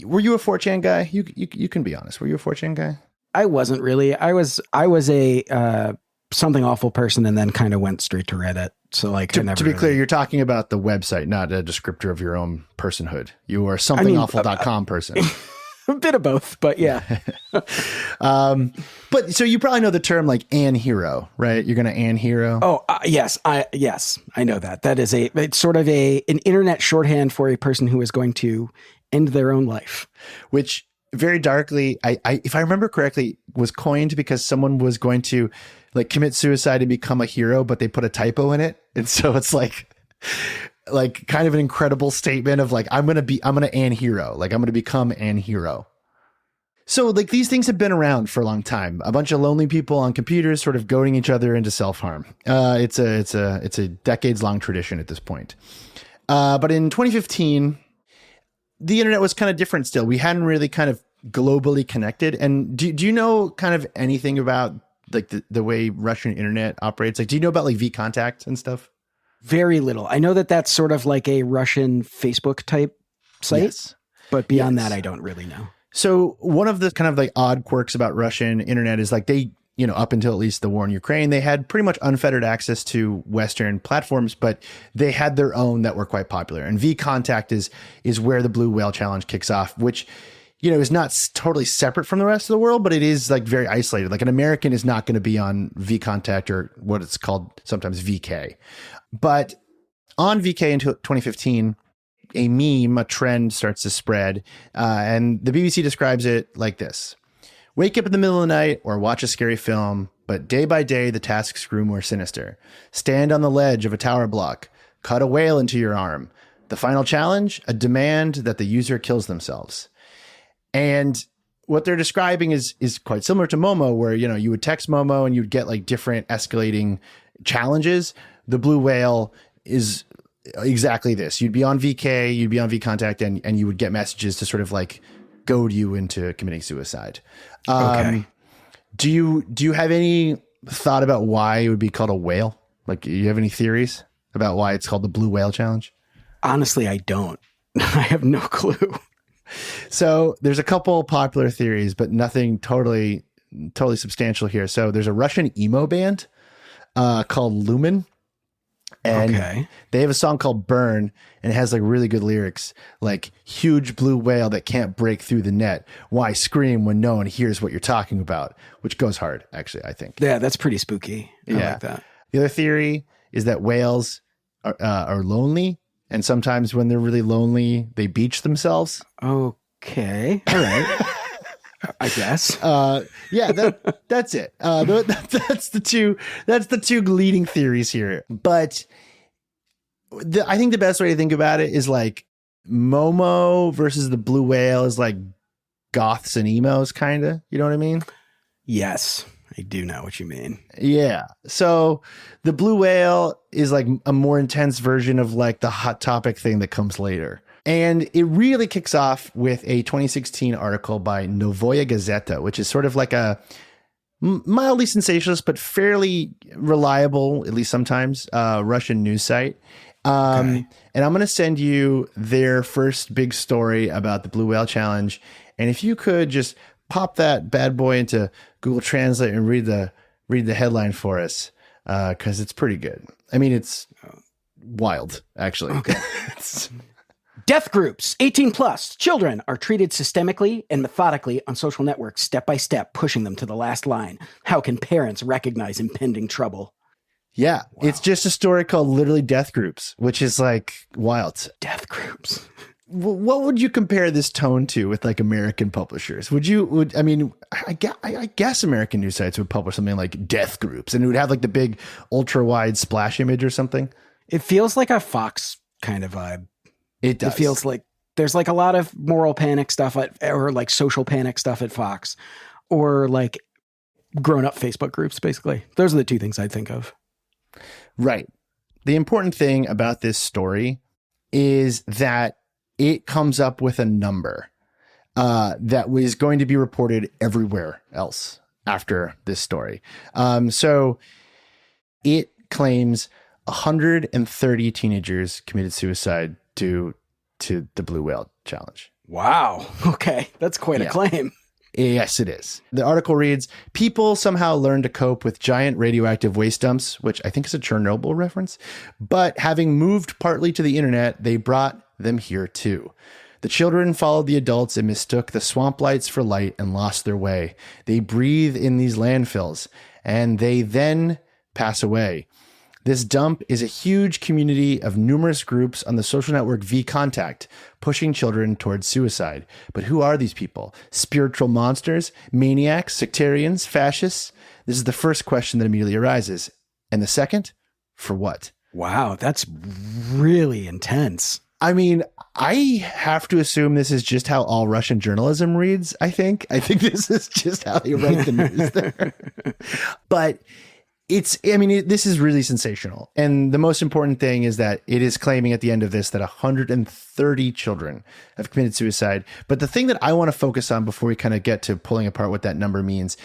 were you a 4chan guy? You can be honest. Were you a 4chan guy?
I wasn't really. I was a something awful person and then kind of went straight to Reddit. So like,
To be clear, you're talking about the website, not a descriptor of your own personhood. You are somethingawful.com person.
a bit of both, but yeah.
But so you probably know the term like an hero, right? You're going to an hero.
Oh, yes. I know that. That is it's sort of an internet shorthand for a person who is going to end their own life.
Which very darkly, if I remember correctly, was coined because someone was going to like commit suicide and become a hero, but they put a typo in it. And so it's like kind of an incredible statement of like, I'm going to an hero. Like I'm going to become an hero. So like these things have been around for a long time. A bunch of lonely people on computers sort of goading each other into self-harm. It's a decades long tradition at this point. But in 2015, the internet was kind of different still. We hadn't really kind of globally connected. And do you know kind of anything about like the way Russian internet operates? Like, do you know about like vContact and stuff?
Very little. I know that that's sort of like a Russian Facebook type site,
Yes.
But beyond that, I don't really know.
So one of the kind of like odd quirks about Russian internet is like they, you know, up until at least the war in Ukraine, they had pretty much unfettered access to Western platforms, but they had their own that were quite popular. And vContact is where the Blue Whale Challenge kicks off, which, you know, is not totally separate from the rest of the world, but it is like very isolated. Like an American is not going to be on vContact or what it's called sometimes VK. But on VK until 2015, a meme, a trend starts to spread. And the BBC describes it like this. Wake up in the middle of the night or watch a scary film, but day by day, the tasks grew more sinister. Stand on the ledge of a tower block. Cut a whale into your arm. The final challenge, a demand that the user kills themselves. And what they're describing is quite similar to Momo, where, you know, you would text Momo and you'd get like different escalating challenges. The Blue Whale is exactly this. You'd be on VK, you'd be on vContact, and you would get messages to sort of like goad you into committing suicide.
Okay.
Do you have any thought about why it would be called a whale? Like, do you have any theories about why it's called the Blue Whale Challenge?
Honestly, I don't. I have no clue.
So there's a couple popular theories, but nothing totally substantial here. So there's a Russian emo band called Lumen. And they have a song called Burn, and it has like really good lyrics, like huge blue whale that can't break through the net. Why scream when no one hears what you're talking about? Which goes hard, actually, I think.
Yeah, that's pretty spooky. I like that.
The other theory is that whales are lonely, and sometimes when they're really lonely, they beach themselves.
Okay. All right. I guess.
Yeah, that's it. That's the two leading theories here. But I think the best way to think about it is like Momo versus the Blue Whale is like goths and emos, kind of. You know what I mean?
Yes, I do know what you mean.
Yeah. So the Blue Whale is like a more intense version of like the Hot Topic thing that comes later. And it really kicks off with a 2016 article by Novoya Gazeta, which is sort of like a mildly sensationalist, but fairly reliable, at least sometimes, Russian news site. And I'm going to send you their first big story about the Blue Whale Challenge. And if you could just pop that bad boy into Google Translate and read the headline for us, because it's pretty good. I mean, it's wild, actually.
Okay. Death groups, 18 plus, children are treated systemically and methodically on social networks, step by step, pushing them to the last line. How can parents recognize impending trouble?
Yeah, wow. It's just a story called literally Death Groups, which is like wild.
Death groups.
What would you compare this tone to with like American publishers? I guess American news sites would publish something like Death Groups, and it would have like the big ultra wide splash image or something.
It feels like a Fox kind of vibe.
It does.
It feels like there's like a lot of moral panic stuff or like social panic stuff at Fox, or like grown up Facebook groups, basically. Those are the two things I'd think of.
Right. The important thing about this story is that it comes up with a number that was going to be reported everywhere else after this story. So it claims 130 teenagers committed suicide due to the Blue Whale Challenge.
Wow. Okay. That's quite a claim.
Yes, it is. The article reads, people somehow learned to cope with giant radioactive waste dumps, which I think is a Chernobyl reference, but having moved partly to the internet, they brought them here too. The children followed the adults and mistook the swamp lights for light and lost their way. They breathe in these landfills and they then pass away. This dump is a huge community of numerous groups on the social network VKontakte, pushing children towards suicide. But who are these people? Spiritual monsters, maniacs, sectarians, fascists? This is the first question that immediately arises. And the second, for what?
Wow, that's really intense.
I mean, I have to assume this is just how all Russian journalism reads, I think. I think this is just how they write the news there. But this is really sensational. And the most important thing is that it is claiming at the end of this that 130 children have committed suicide. But the thing that I want to focus on before we kind of get to pulling apart what that number means,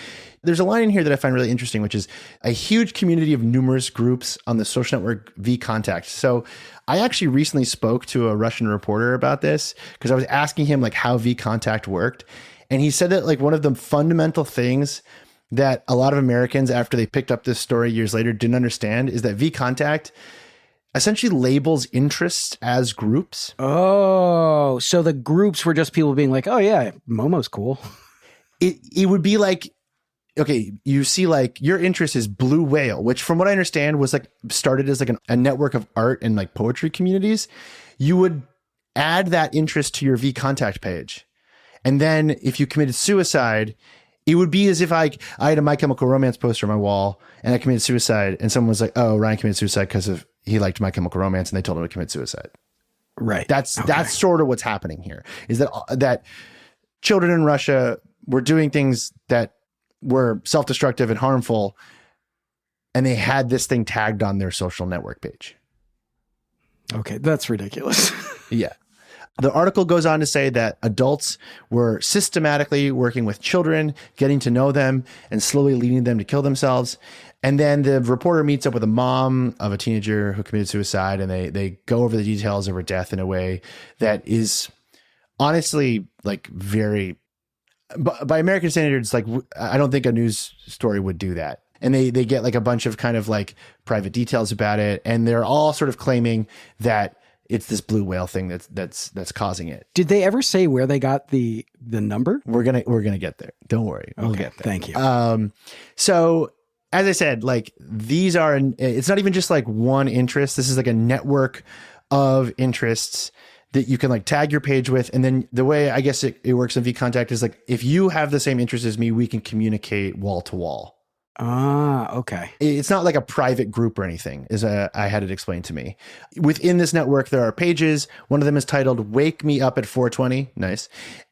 there's a line in here that I find really interesting, which is a huge community of numerous groups on the social network VKontakte. So I actually recently spoke to a Russian reporter about this because I was asking him like how VKontakte worked. And he said that like one of the fundamental things that a lot of Americans, after they picked up this story years later, didn't understand is that VKontakte essentially labels interests as groups.
Oh, so the groups were just people being like, oh yeah, Momo's cool.
It would be like, okay, you see like your interest is Blue Whale, which from what I understand was like started as like a network of art and like poetry communities. You would add that interest to your VKontakte page. And then if you committed suicide, it would be as if I had a My Chemical Romance poster on my wall and I committed suicide and someone was like, oh, Ryan committed suicide because he liked My Chemical Romance and they told him to commit suicide.
Right.
That's sort of what's happening here is that children in Russia were doing things that were self-destructive and harmful. And they had this thing tagged on their social network page.
Okay. That's ridiculous.
Yeah. The article goes on to say that adults were systematically working with children, getting to know them, and slowly leading them to kill themselves. And then the reporter meets up with a mom of a teenager who committed suicide, and they go over the details of her death in a way that is honestly like very, by American standards, like I don't think a news story would do that. And they get like a bunch of kind of like private details about it, and they're all sort of claiming that it's this blue whale thing that's causing it.
Did they ever say where they got the number?
We're gonna get there. Don't worry. We'll get there.
Thank you.
So as I said, like these are, it's not even just like one interest. This is like a network of interests that you can like tag your page with. And then the way I guess it works in VKontakte is like, if you have the same interest as me, we can communicate wall to wall.
Ah, okay.
It's not like a private group or anything, I had it explained to me. Within this network, there are pages. One of them is titled Wake Me Up at 420. Nice.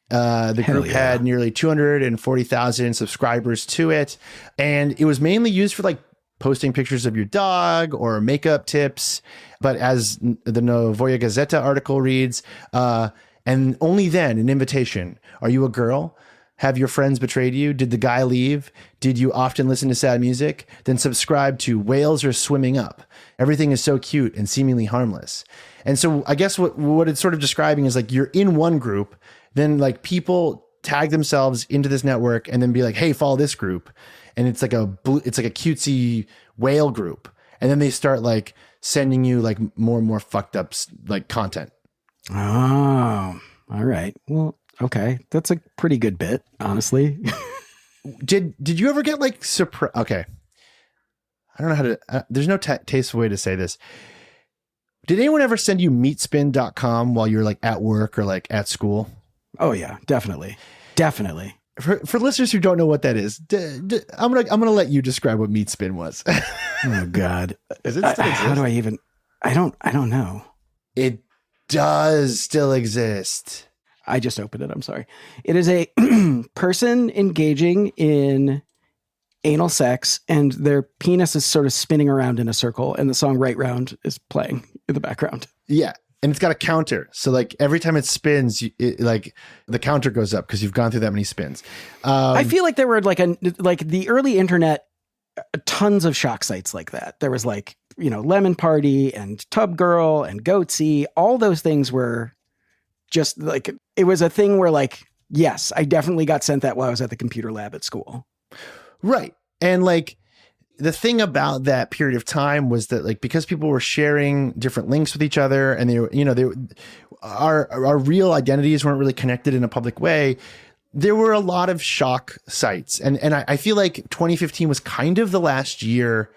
The group had nearly 240,000 subscribers to it. And it was mainly used for like posting pictures of your dog or makeup tips. But as the Novoya Gazeta article reads, and only then an invitation. Are you a girl? Have your friends betrayed you? Did the guy leave? Did you often listen to sad music? Then subscribe to Whales Are Swimming Up. Everything is so cute and seemingly harmless. And so I guess what it's sort of describing is like you're in one group, then like people tag themselves into this network and then be like, hey, follow this group. And it's like a cutesy whale group. And then they start like sending you like more and more fucked up like content.
Oh, all right. Well, okay, that's a pretty good bit, honestly.
Did you ever get like surprise? Okay, I don't know how to. There's no tasteful way to say this. Did anyone ever send you meatspin.com while you're like at work or like at school?
Oh yeah, definitely.
For listeners who don't know what that is, I'm gonna let you describe what Meatspin was.
Oh God,
Is it still
how do I even? I don't know.
It does still exist.
I just opened it. I'm sorry. It is a person engaging in anal sex and their penis is sort of spinning around in a circle and the song Right Round is playing in the background.
Yeah. And it's got a counter. So like every time it spins, like the counter goes up because you've gone through that many spins.
I feel like there were like the early internet, tons of shock sites like that. There was like, Lemon Party and Tub Girl and Goatsy. All those things were just like, it was a thing where like Yes, I definitely got sent that while I was at the computer lab at school.
Right. And like the thing about that period of time was that like because people were sharing different links with each other and they were, our real identities weren't really connected in a public way. There were a lot of shock sites. And I feel like 2015 was kind of the last year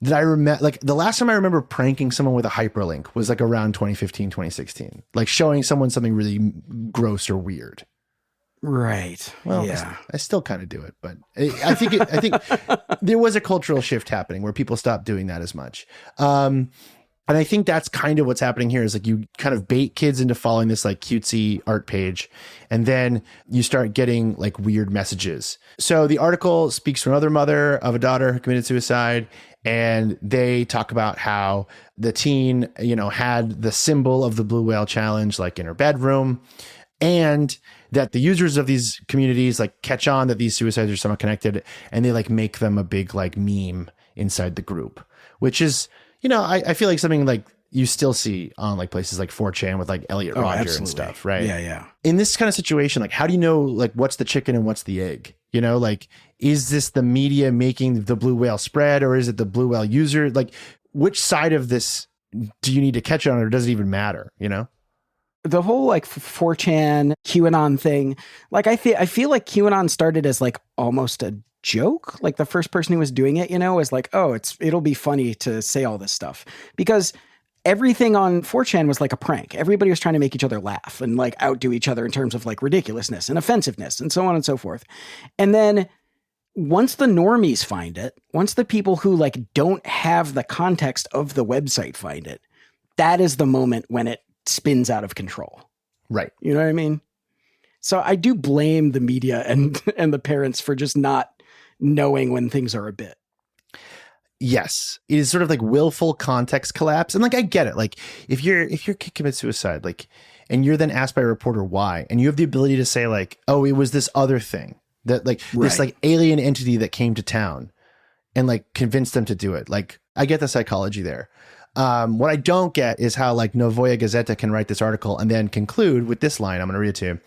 that I remember, like the last time I remember pranking someone with a hyperlink was like around 2015, 2016, like showing someone something really gross or weird.
Right.
Well,
yeah.
I still kind of do it, but I think there was a cultural shift happening where people stopped doing that as much. And I think that's kind of what's happening here is like you kind of bait kids into following this like cutesy art page, and then you start getting like weird messages. So the article speaks to another mother of a daughter who committed suicide, and they talk about how the teen, had the symbol of the Blue Whale Challenge like in her bedroom, and that the users of these communities like catch on that these suicides are somewhat connected, and they like make them a big like meme inside the group, which is, I feel like something like you still see on like places like 4chan with like Elliot Rodger
absolutely.
and stuff, right?
Yeah, yeah.
In this kind of situation, like how do you know like what's the chicken and what's the egg? Like is this the media making the Blue Whale spread, or is it the Blue Whale user? Like which side of this do you need to catch on, or does it even matter?
The whole like 4chan QAnon thing, like I feel like QAnon started as like almost a joke. Like the first person who was doing it, was like, oh, it'll be funny to say all this stuff, because everything on 4chan was like a prank. Everybody was trying to make each other laugh and like outdo each other in terms of like ridiculousness and offensiveness and so on and so forth. And then once the normies find it, once the people who like don't have the context of the website find it, that is the moment when it spins out of control.
Right.
You know what I mean? So I do blame the media and the parents for just not knowing when things are a bit.
Yes. It is sort of like willful context collapse. And like, I get it. Like if your kid commits suicide, like, and you're then asked by a reporter why, and you have the ability to say like, oh, it was this other thing that like this like alien entity that came to town and like convinced them to do it. Like I get the psychology there. What I don't get is how like Novoya Gazeta can write this article and then conclude with this line. I'm going to read it to you.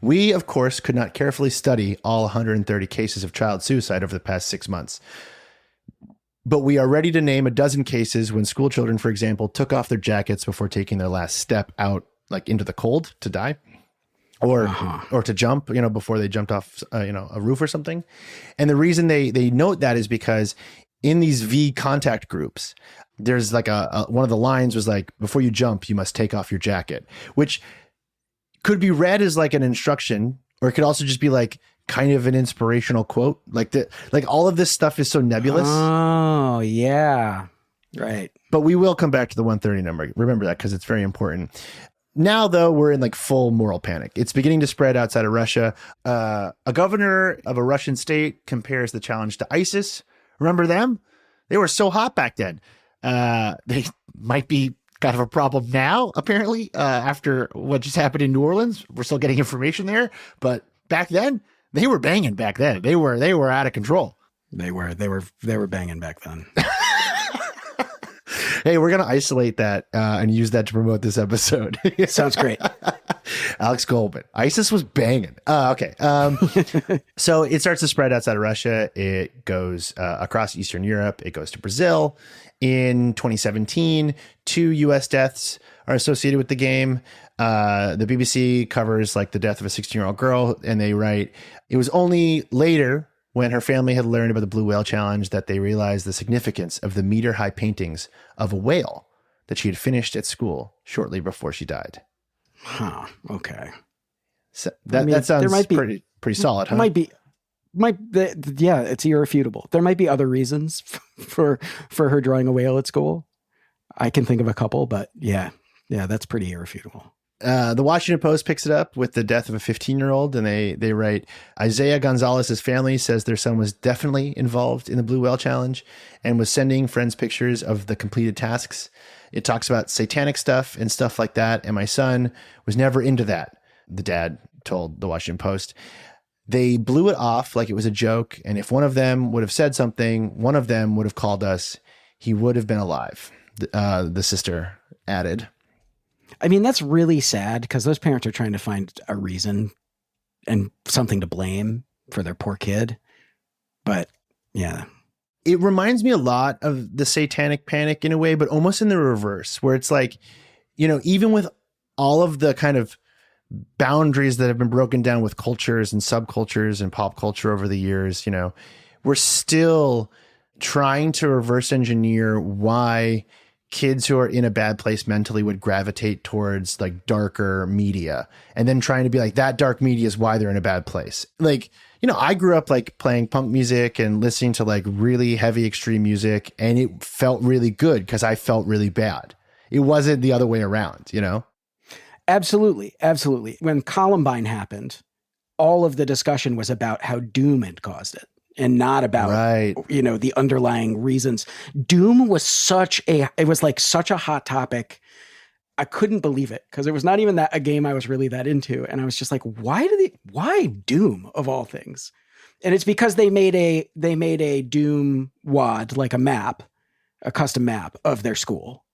We, of course, could not carefully study all 130 cases of child suicide over the past 6 months. But we are ready to name a dozen cases when school children, for example, took off their jackets before taking their last step out like into the cold to die or to jump, before they jumped off, a roof or something. And the reason they note that is because in these V contact groups, there's like one of the lines was like, before you jump, you must take off your jacket, which could be read as like an instruction, or it could also just be like kind of an inspirational quote. Like all of this stuff is so nebulous.
Oh yeah. Right.
But we will come back to the 130 number. Remember that, because it's very important. Now, though, we're in like full moral panic. It's beginning to spread outside of Russia. A governor of a Russian state compares the challenge to ISIS. Remember them? They were so hot back then. They might be kind of a problem now, apparently, after what just happened in New Orleans. We're still getting information there, but back then they were banging. Back then they were out of control.
They were banging back then.
Hey, we're going to isolate that and use that to promote this episode.
Sounds great.
Alex Goldman. ISIS was banging. Okay. So it starts to spread outside of Russia. It goes across Eastern Europe. It goes to Brazil. In 2017, 2 U.S. deaths are associated with the game. The BBC covers like the death of a 16-year-old girl, and they write, it was only later when her family had learned about the Blue Whale Challenge that they realized the significance of the meter-high paintings of a whale that she had finished at school shortly before she died.
Huh. Okay.
So that sounds pretty solid, huh?
Yeah, it's irrefutable. There might be other reasons for her drawing a whale at school. I can think of a couple, but yeah, that's pretty irrefutable.
The Washington Post picks it up with the death of a 15-year-old, and they write, Isaiah Gonzalez's family says their son was definitely involved in the Blue Whale Challenge and was sending friends pictures of the completed tasks. It talks about satanic stuff and stuff like that, and my son was never into that, the dad told the Washington Post. They blew it off like it was a joke, and if one of them would have said something, one of them would have called us, he would have been alive, the sister added.
I mean, that's really sad because those parents are trying to find a reason and something to blame for their poor kid. But yeah.
It reminds me a lot of the Satanic Panic in a way, but almost in the reverse, where it's like, even with all of the kind of boundaries that have been broken down with cultures and subcultures and pop culture over the years, we're still trying to reverse engineer why kids who are in a bad place mentally would gravitate towards like darker media, and then trying to be like, that dark media is why they're in a bad place. Like, I grew up like playing punk music and listening to like really heavy extreme music, and it felt really good because I felt really bad. It wasn't the other way around,
Absolutely. Absolutely. When Columbine happened, all of the discussion was about how Doom had caused it and not about, the underlying reasons. Doom was such a hot topic. I couldn't believe it because it was not even a game I was really that into. And I was just like, why Doom of all things? And it's because they made a Doom WAD, like a custom map of their school,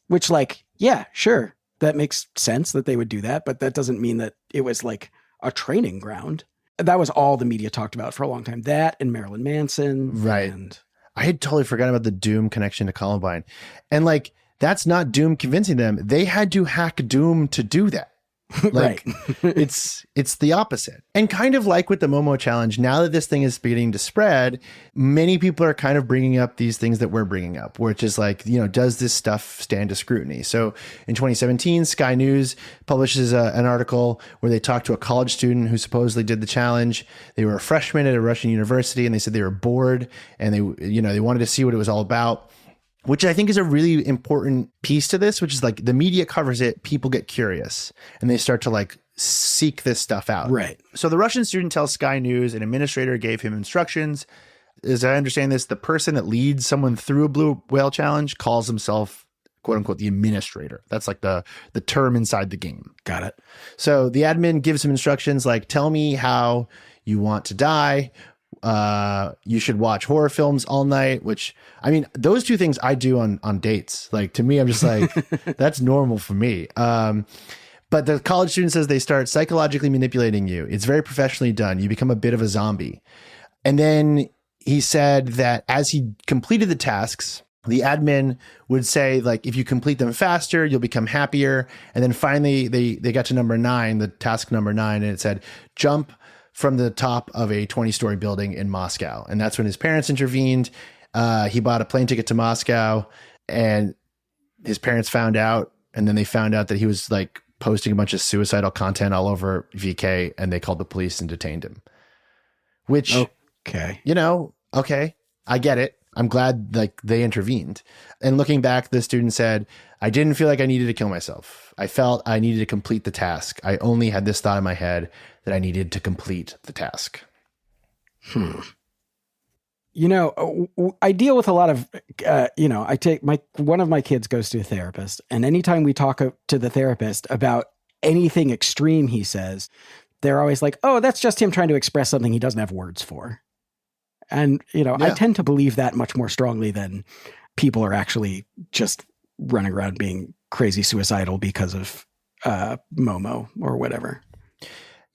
which yeah, sure. That makes sense that they would do that, but that doesn't mean that it was like a training ground. That was all the media talked about for a long time. That and Marilyn Manson.
Right.
And
I had totally forgotten about the Doom connection to Columbine. And like, that's not Doom convincing them. They had to hack Doom to do that. Like it's the opposite. And kind of like with the Momo challenge, now that this thing is beginning to spread, many people are kind of bringing up these things that we're bringing up, which is like, does this stuff stand to scrutiny? So in 2017, Sky News publishes an article where they talked to a college student who supposedly did the challenge. They were a freshman at a Russian university, and they said they were bored and they wanted to see what it was all about, which I think is a really important piece to this, which is like the media covers it, people get curious, and they start to like seek this stuff out.
Right.
So the Russian student tells Sky News an administrator gave him instructions. As I understand this, the person that leads someone through a blue whale challenge calls himself, quote unquote, the administrator. That's like the term inside the game.
Got it.
So the admin gives him instructions like, tell me how you want to die. You should watch horror films all night, which, I mean, those two things I do on dates. Like, to me, I'm just like, that's normal for me. But the college student says they start psychologically manipulating you. It's very professionally done. You become a bit of a zombie. And then he said that as he completed the tasks, the admin would say, like, if you complete them faster, you'll become happier. And then finally they got to number 9, the task number 9, and it said, jump from the top of a 20-story building in Moscow. And that's when his parents intervened. He bought a plane ticket to Moscow, and his parents found out. And then they found out that he was like posting a bunch of suicidal content all over VK, and they called the police and detained him. Which,
okay,
okay, I get it. I'm glad like they intervened. And looking back, the student said, I didn't feel like I needed to kill myself. I felt I needed to complete the task. I only had this thought in my head that I needed to complete the task.
I deal with a lot of, I take one of my kids goes to a therapist, and anytime we talk to the therapist about anything extreme, he says, they're always like, oh, that's just him trying to express something he doesn't have words for. And, I tend to believe that much more strongly than people are actually just running around being crazy suicidal because of Momo or whatever.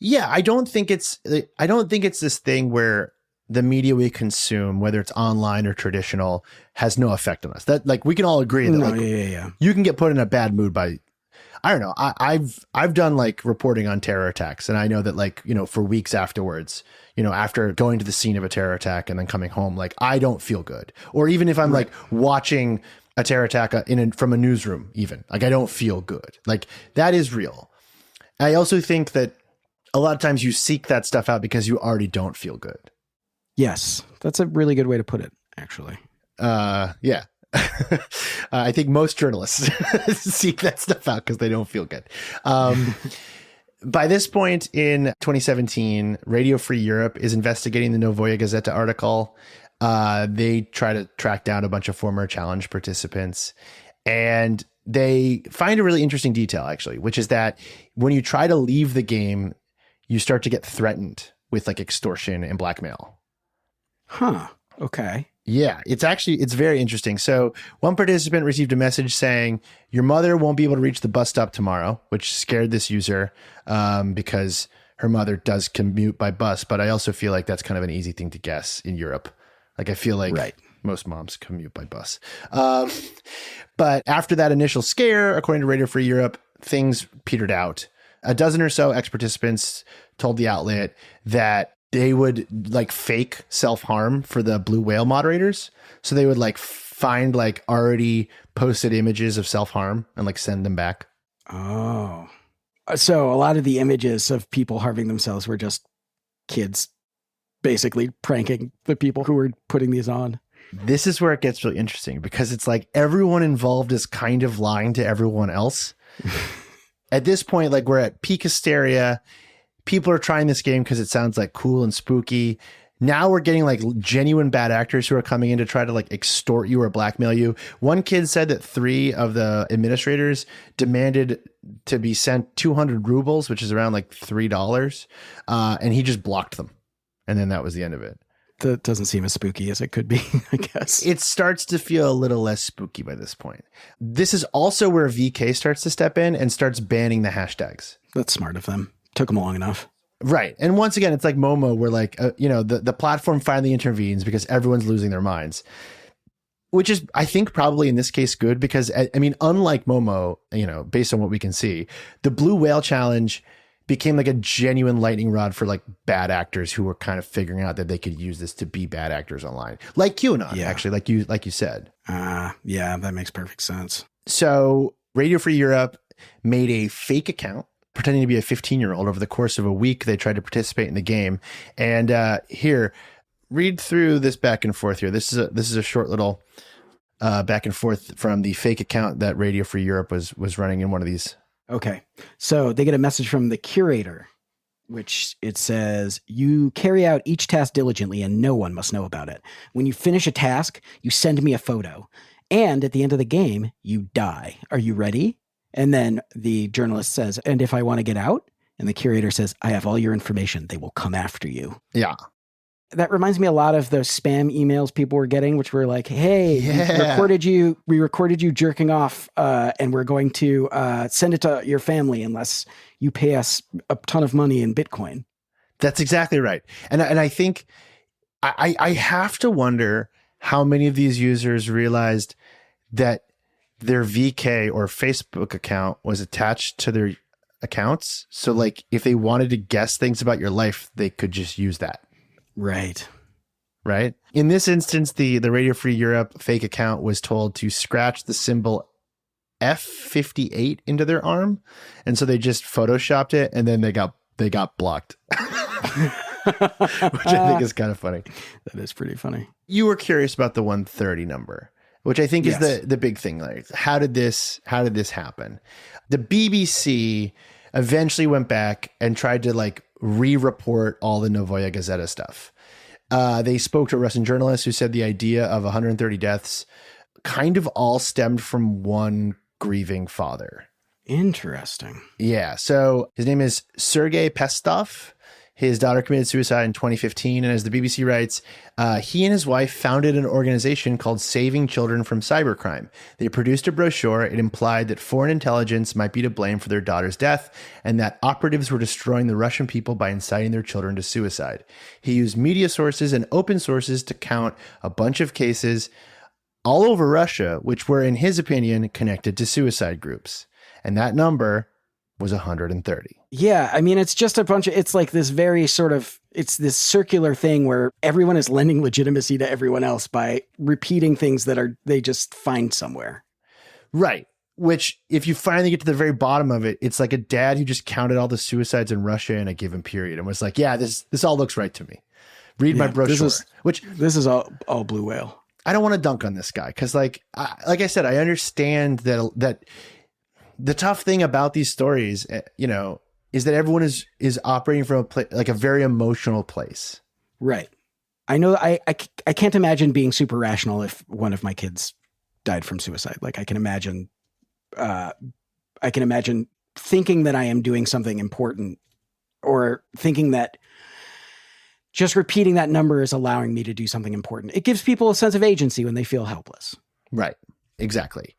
Yeah, I don't think it's this thing where the media we consume, whether it's online or traditional, has no effect on us. That like we can all agree that you can get put in a bad mood by, I don't know. I've done like reporting on terror attacks, and I know that like, for weeks afterwards, after going to the scene of a terror attack and then coming home, like I don't feel good. Or even if I'm like watching a terror attack from a newsroom, even like I don't feel good. Like that is real. I also think that a lot of times you seek that stuff out because you already don't feel good.
Yes, that's a really good way to put it, actually.
Yeah. I think most journalists seek that stuff out because they don't feel good. By this point in 2017, Radio Free Europe is investigating the Novoya Gazeta article. They try to track down a bunch of former challenge participants, and they find a really interesting detail, actually, which is that when you try to leave the game, you start to get threatened with like extortion and blackmail.
Huh. Okay.
Yeah, it's very interesting. So one participant received a message saying, your mother won't be able to reach the bus stop tomorrow, which scared this user because her mother does commute by bus, but I also feel like that's kind of an easy thing to guess in Europe. Like I feel like most moms commute by bus. But after that initial scare, according to Radio Free Europe, things petered out. A dozen or so ex-participants told the outlet that they would like fake self-harm for the Blue Whale moderators. So they would like find like already posted images of self-harm and like send them back.
Oh. So a lot of the images of people harming themselves were just kids basically pranking the people who were putting these on.
This is where it gets really interesting because it's like everyone involved is kind of lying to everyone else. At this point, like we're at peak hysteria. People are trying this game because it sounds like cool and spooky. Now we're getting like genuine bad actors who are coming in to try to like extort you or blackmail you. One kid said that 3 of the administrators demanded to be sent 200 rubles, which is around like $3. And he just blocked them. And then that was the end of it.
That doesn't seem as spooky as it could be, I guess.
It starts to feel a little less spooky by this point. This is also where VK starts to step in and starts banning the hashtags.
That's smart of them. Took them long enough.
Right. And once again, it's like Momo where like, the platform finally intervenes because everyone's losing their minds, which is, I think, probably in this case good because, I mean, unlike Momo, based on what we can see, the Blue Whale Challenge became like a genuine lightning rod for like bad actors who were kind of figuring out that they could use this to be bad actors online. Like QAnon, actually, like you said.
Yeah, that makes perfect sense.
So Radio Free Europe made a fake account pretending to be a 15-year-old. Over the course of a week, they tried to participate in the game. And here, read through this back and forth here. This is a short little back and forth from the fake account that Radio Free Europe was running in one of these.
Okay. So they get a message from the curator, which it says, you carry out each task diligently and no one must know about it. When you finish a task, you send me a photo. And at the end of the game, you die. Are you ready? And then the journalist says, and if I want to get out? And the curator says, I have all your information. They will come after you.
Yeah.
That reminds me a lot of those spam emails people were getting, which were like, hey, we recorded you jerking off, and we're going to send it to your family unless you pay us a ton of money in Bitcoin.
That's exactly right. And I think I have to wonder how many of these users realized that their VK or Facebook account was attached to their accounts. So like if they wanted to guess things about your life, they could just use that.
Right.
In this instance, the Radio Free Europe fake account was told to scratch the symbol F58 into their arm. And so they just photoshopped it and then they got blocked, which I think is kind of funny.
That is pretty funny.
You were curious about the 130 number, which I think is the big thing. Like, how did this happen? The BBC eventually went back and tried to like re-report all the Novaya Gazeta stuff. They spoke to a Russian journalist who said the idea of 130 deaths kind of all stemmed from one grieving father.
Interesting.
Yeah. So his name is Sergei Pestov. His daughter committed suicide in 2015. And as the BBC writes, he and his wife founded an organization called Saving Children from Cybercrime. They produced a brochure. It implied that foreign intelligence might be to blame for their daughter's death and that operatives were destroying the Russian people by inciting their children to suicide. He used media sources and open sources to count a bunch of cases all over Russia, which were, in his opinion, connected to suicide groups. And that number was 130.
Yeah, I mean, it's just it's like this very sort of, it's this circular thing where everyone is lending legitimacy to everyone else by repeating things that they just find somewhere.
Right. Which, if you finally get to the very bottom of it, it's like a dad who just counted all the suicides in Russia in a given period and was like, yeah, this all looks right to me. Read my brochure.
This is all Blue Whale.
I don't want to dunk on this guy because, like I said, I understand that the tough thing about these stories, is that everyone is operating from a very emotional place.
Right. I know I can't imagine being super rational if one of my kids died from suicide. Like I can imagine thinking that I am doing something important or thinking that just repeating that number is allowing me to do something important. It gives people a sense of agency when they feel helpless.
Right. Exactly.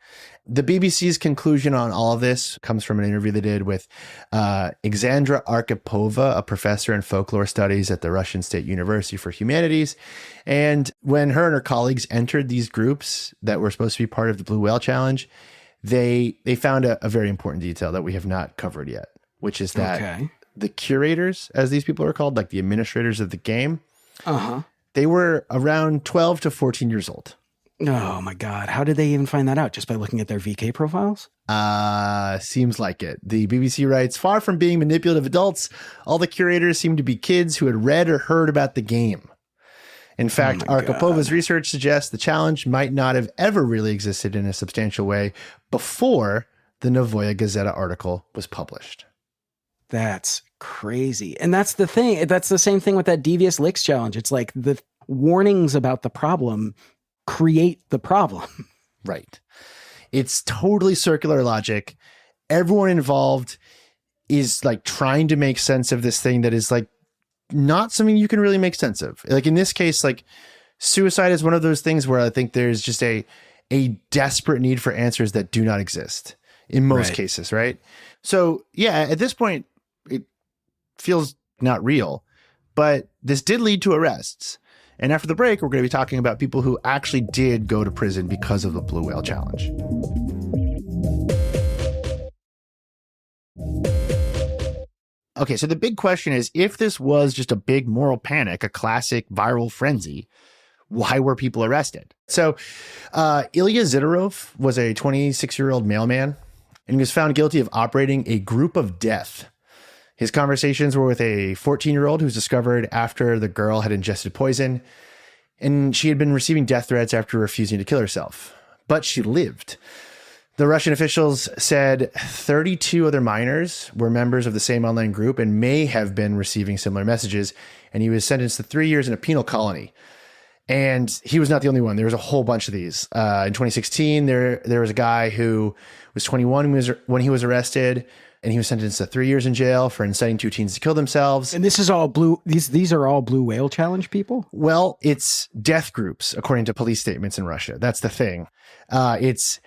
The BBC's conclusion on all of this comes from an interview they did with Alexandra Arkhipova, a professor in folklore studies at the Russian State University for Humanities. And when her and her colleagues entered these groups that were supposed to be part of the Blue Whale Challenge, they found a very important detail that we have not covered yet, which is that the curators, as these people are called, like the administrators of the game, they were around 12 to 14 years old.
Oh my God. How did they even find that out? Just by looking at their VK profiles?
Seems like it. The BBC writes, far from being manipulative adults, all the curators seem to be kids who had read or heard about the game. In fact, Arkipova's research suggests the challenge might not have ever really existed in a substantial way before the Novoya Gazeta article was published.
That's crazy. And that's the thing. That's the same thing with that Devious Licks challenge. It's like the warnings about the problem create the problem.
Right. It's totally circular logic. Everyone involved is like trying to make sense of this thing that is like not something you can really make sense of. Like in this case, like suicide is one of those things where I think there's just a desperate need for answers that do not exist in most cases. Right. So yeah, at this point, it feels not real, but this did lead to arrests. And after the break, we're going to be talking about people who actually did go to prison because of the Blue Whale Challenge. Okay, so the big question is, if this was just a big moral panic, a classic viral frenzy, why were people arrested? So Ilya Zidorov was a 26-year-old mailman, and he was found guilty of operating a group of death. His conversations were with a 14-year-old who was discovered after the girl had ingested poison, and she had been receiving death threats after refusing to kill herself. But she lived. The Russian officials said 32 other minors were members of the same online group and may have been receiving similar messages, and he was sentenced to 3 years in a penal colony. And he was not the only one. There was a whole bunch of these. In 2016, there was a guy who was 21 when he was arrested, and he was sentenced to 3 years in jail for inciting two teens to kill themselves.
And this is all these are all Blue Whale Challenge people?
Well, it's death groups, according to police statements in Russia. That's the thing. It's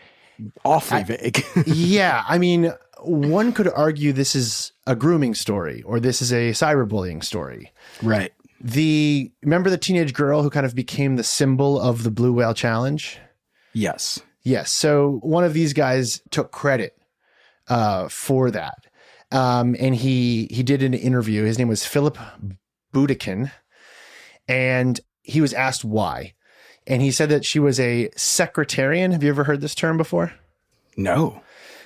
awfully vague.
Yeah. I mean, one could argue this is a grooming story, or this is a cyberbullying story.
Right.
Remember the teenage girl who kind of became the symbol of the Blue Whale Challenge?
Yes.
Yes. So one of these guys took credit for that. And he did an interview. His name was Philip Budikin, and he was asked why. And he said that she was a secretarian. Have you ever heard this term before?
No.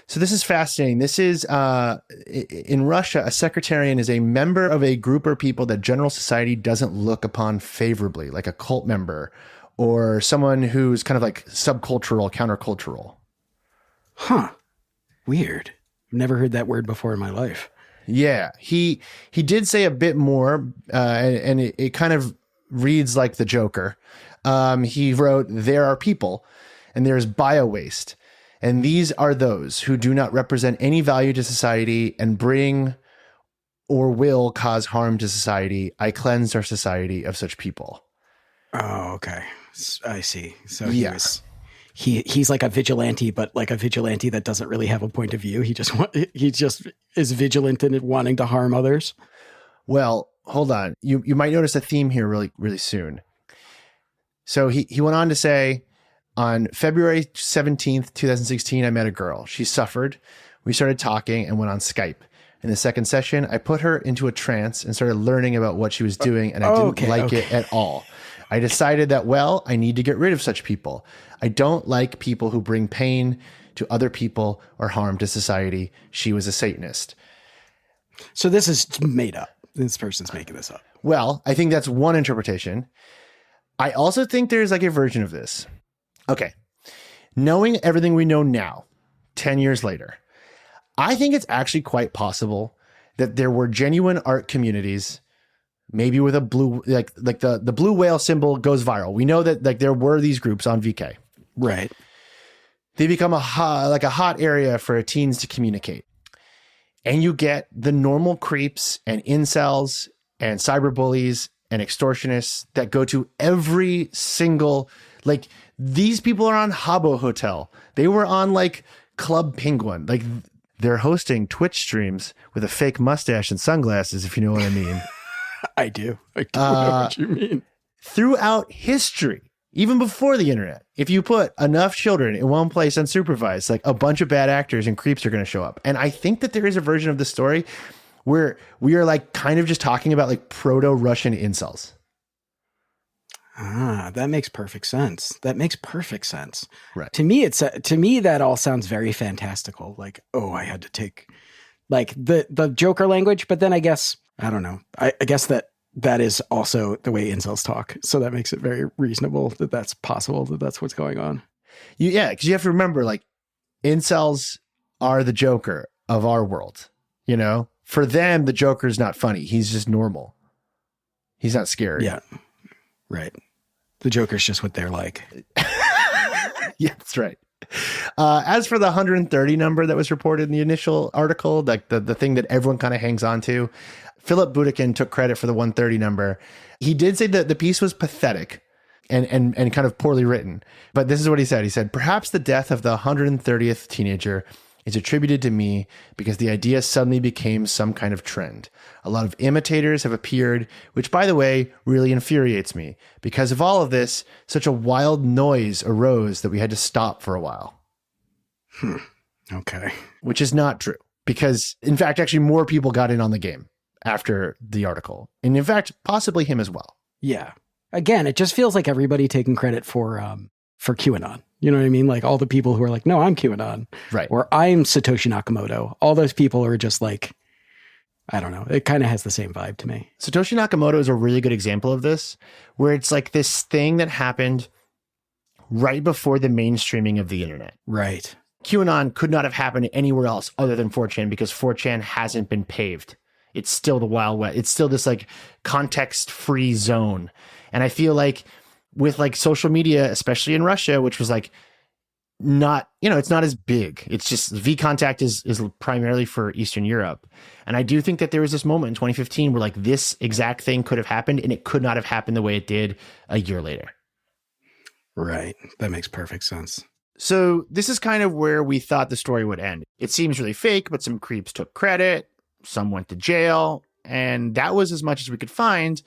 So this is fascinating. This is, in Russia, a secretarian is a member of a group or people that general society doesn't look upon favorably, like a cult member or someone who's kind of like subcultural, countercultural.
Huh. Weird. I've never heard that word before in my life.
Yeah. He did say a bit more, and it kind of reads like the Joker. He wrote, there are people and there's bio-waste. And these are those who do not represent any value to society and bring or will cause harm to society. I cleanse our society of such people.
Oh, okay. I see. So he's like a vigilante, but like a vigilante that doesn't really have a point of view. He just is vigilant in wanting to harm others.
Well, hold on. You might notice a theme here really, really soon. So he went on to say, on February 17th, 2016, I met a girl. She suffered. We started talking and went on Skype. In the second session, I put her into a trance and started learning about what she was doing, and I didn't like it at all. I decided that, I need to get rid of such people. I don't like people who bring pain to other people or harm to society. She was a Satanist.
So this is made up. This person's making this up.
Well, I think that's one interpretation. I also think there's like a version of this. Okay. Knowing everything we know now, 10 years later, I think it's actually quite possible that there were genuine art communities, maybe with a blue, like the blue whale symbol goes viral. We know that like there were these groups on VK.
Right.
They become a hot area for teens to communicate. And you get the normal creeps and incels and cyberbullies and extortionists that go to every single Like, these people are on Habbo Hotel. They were on like Club Penguin. Like, they're hosting Twitch streams with a fake mustache and sunglasses, if you know what I mean.
I do know what you mean.
Throughout history, even before the internet, if you put enough children in one place unsupervised, like a bunch of bad actors and creeps are going to show up. And I think that there is a version of the story where we are like kind of just talking about like proto-Russian incels.
That makes perfect sense.
Right.
To me, that all sounds very fantastical. Like, oh, I had to take like the Joker language, but then I guess, I don't know. I guess that is also the way incels talk. So that makes it very reasonable that that's possible, that that's what's going on.
Yeah. Cause you have to remember, like, incels are the Joker of our world. You know, for them, the Joker is not funny. He's just normal. He's not scary.
Yeah. Right. The Joker's just what they're like.
Yeah, that's right. As for the 130 number that was reported in the initial article, like the thing that everyone kind of hangs on to, Philip Budikin took credit for the 130 number. He did say that the piece was pathetic and kind of poorly written. But this is what he said. He said, perhaps the death of the 130th teenager is attributed to me because the idea suddenly became some kind of trend. A lot of imitators have appeared, which, by the way, really infuriates me. Because of all of this, such a wild noise arose that we had to stop for a while.
Okay.
Which is not true. Because, in fact, actually more people got in on the game after the article. And in fact, possibly him as well.
Yeah. Again, it just feels like everybody taking credit for QAnon. You know what I mean? Like all the people who are like, no, I'm QAnon.
Right.
Or I'm Satoshi Nakamoto. All those people are just like, I don't know. It kind of has the same vibe to me.
Satoshi Nakamoto is a really good example of this, where it's like this thing that happened right before the mainstreaming of the internet.
Right.
QAnon could not have happened anywhere else other than 4chan because 4chan hasn't been paved. It's still the Wild West. It's still this like context-free zone. And I feel like with like social media, especially in Russia, which was like not, you know, it's not as big. It's just VKontakte is primarily for Eastern Europe. And I do think that there was this moment in 2015 where like this exact thing could have happened and it could not have happened the way it did a year later.
Right. That makes perfect sense.
So this is kind of where we thought the story would end. It seems really fake, but some creeps took credit. Some went to jail. And that was as much as we could find.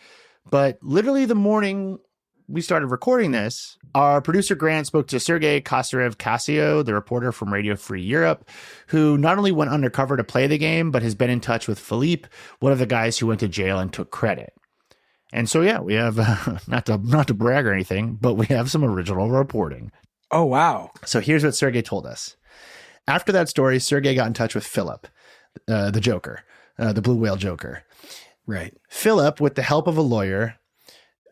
But literally the morning we started recording this, our producer Grant spoke to Sergei Kosarev-Casio, the reporter from Radio Free Europe, who not only went undercover to play the game, but has been in touch with Philippe, one of the guys who went to jail and took credit. And so, yeah, we have, not to brag or anything, but we have some original reporting.
Oh, wow.
So here's what Sergei told us. After that story, Sergei got in touch with Philip, the Joker, the Blue Whale Joker.
Right.
Philip, with the help of a lawyer,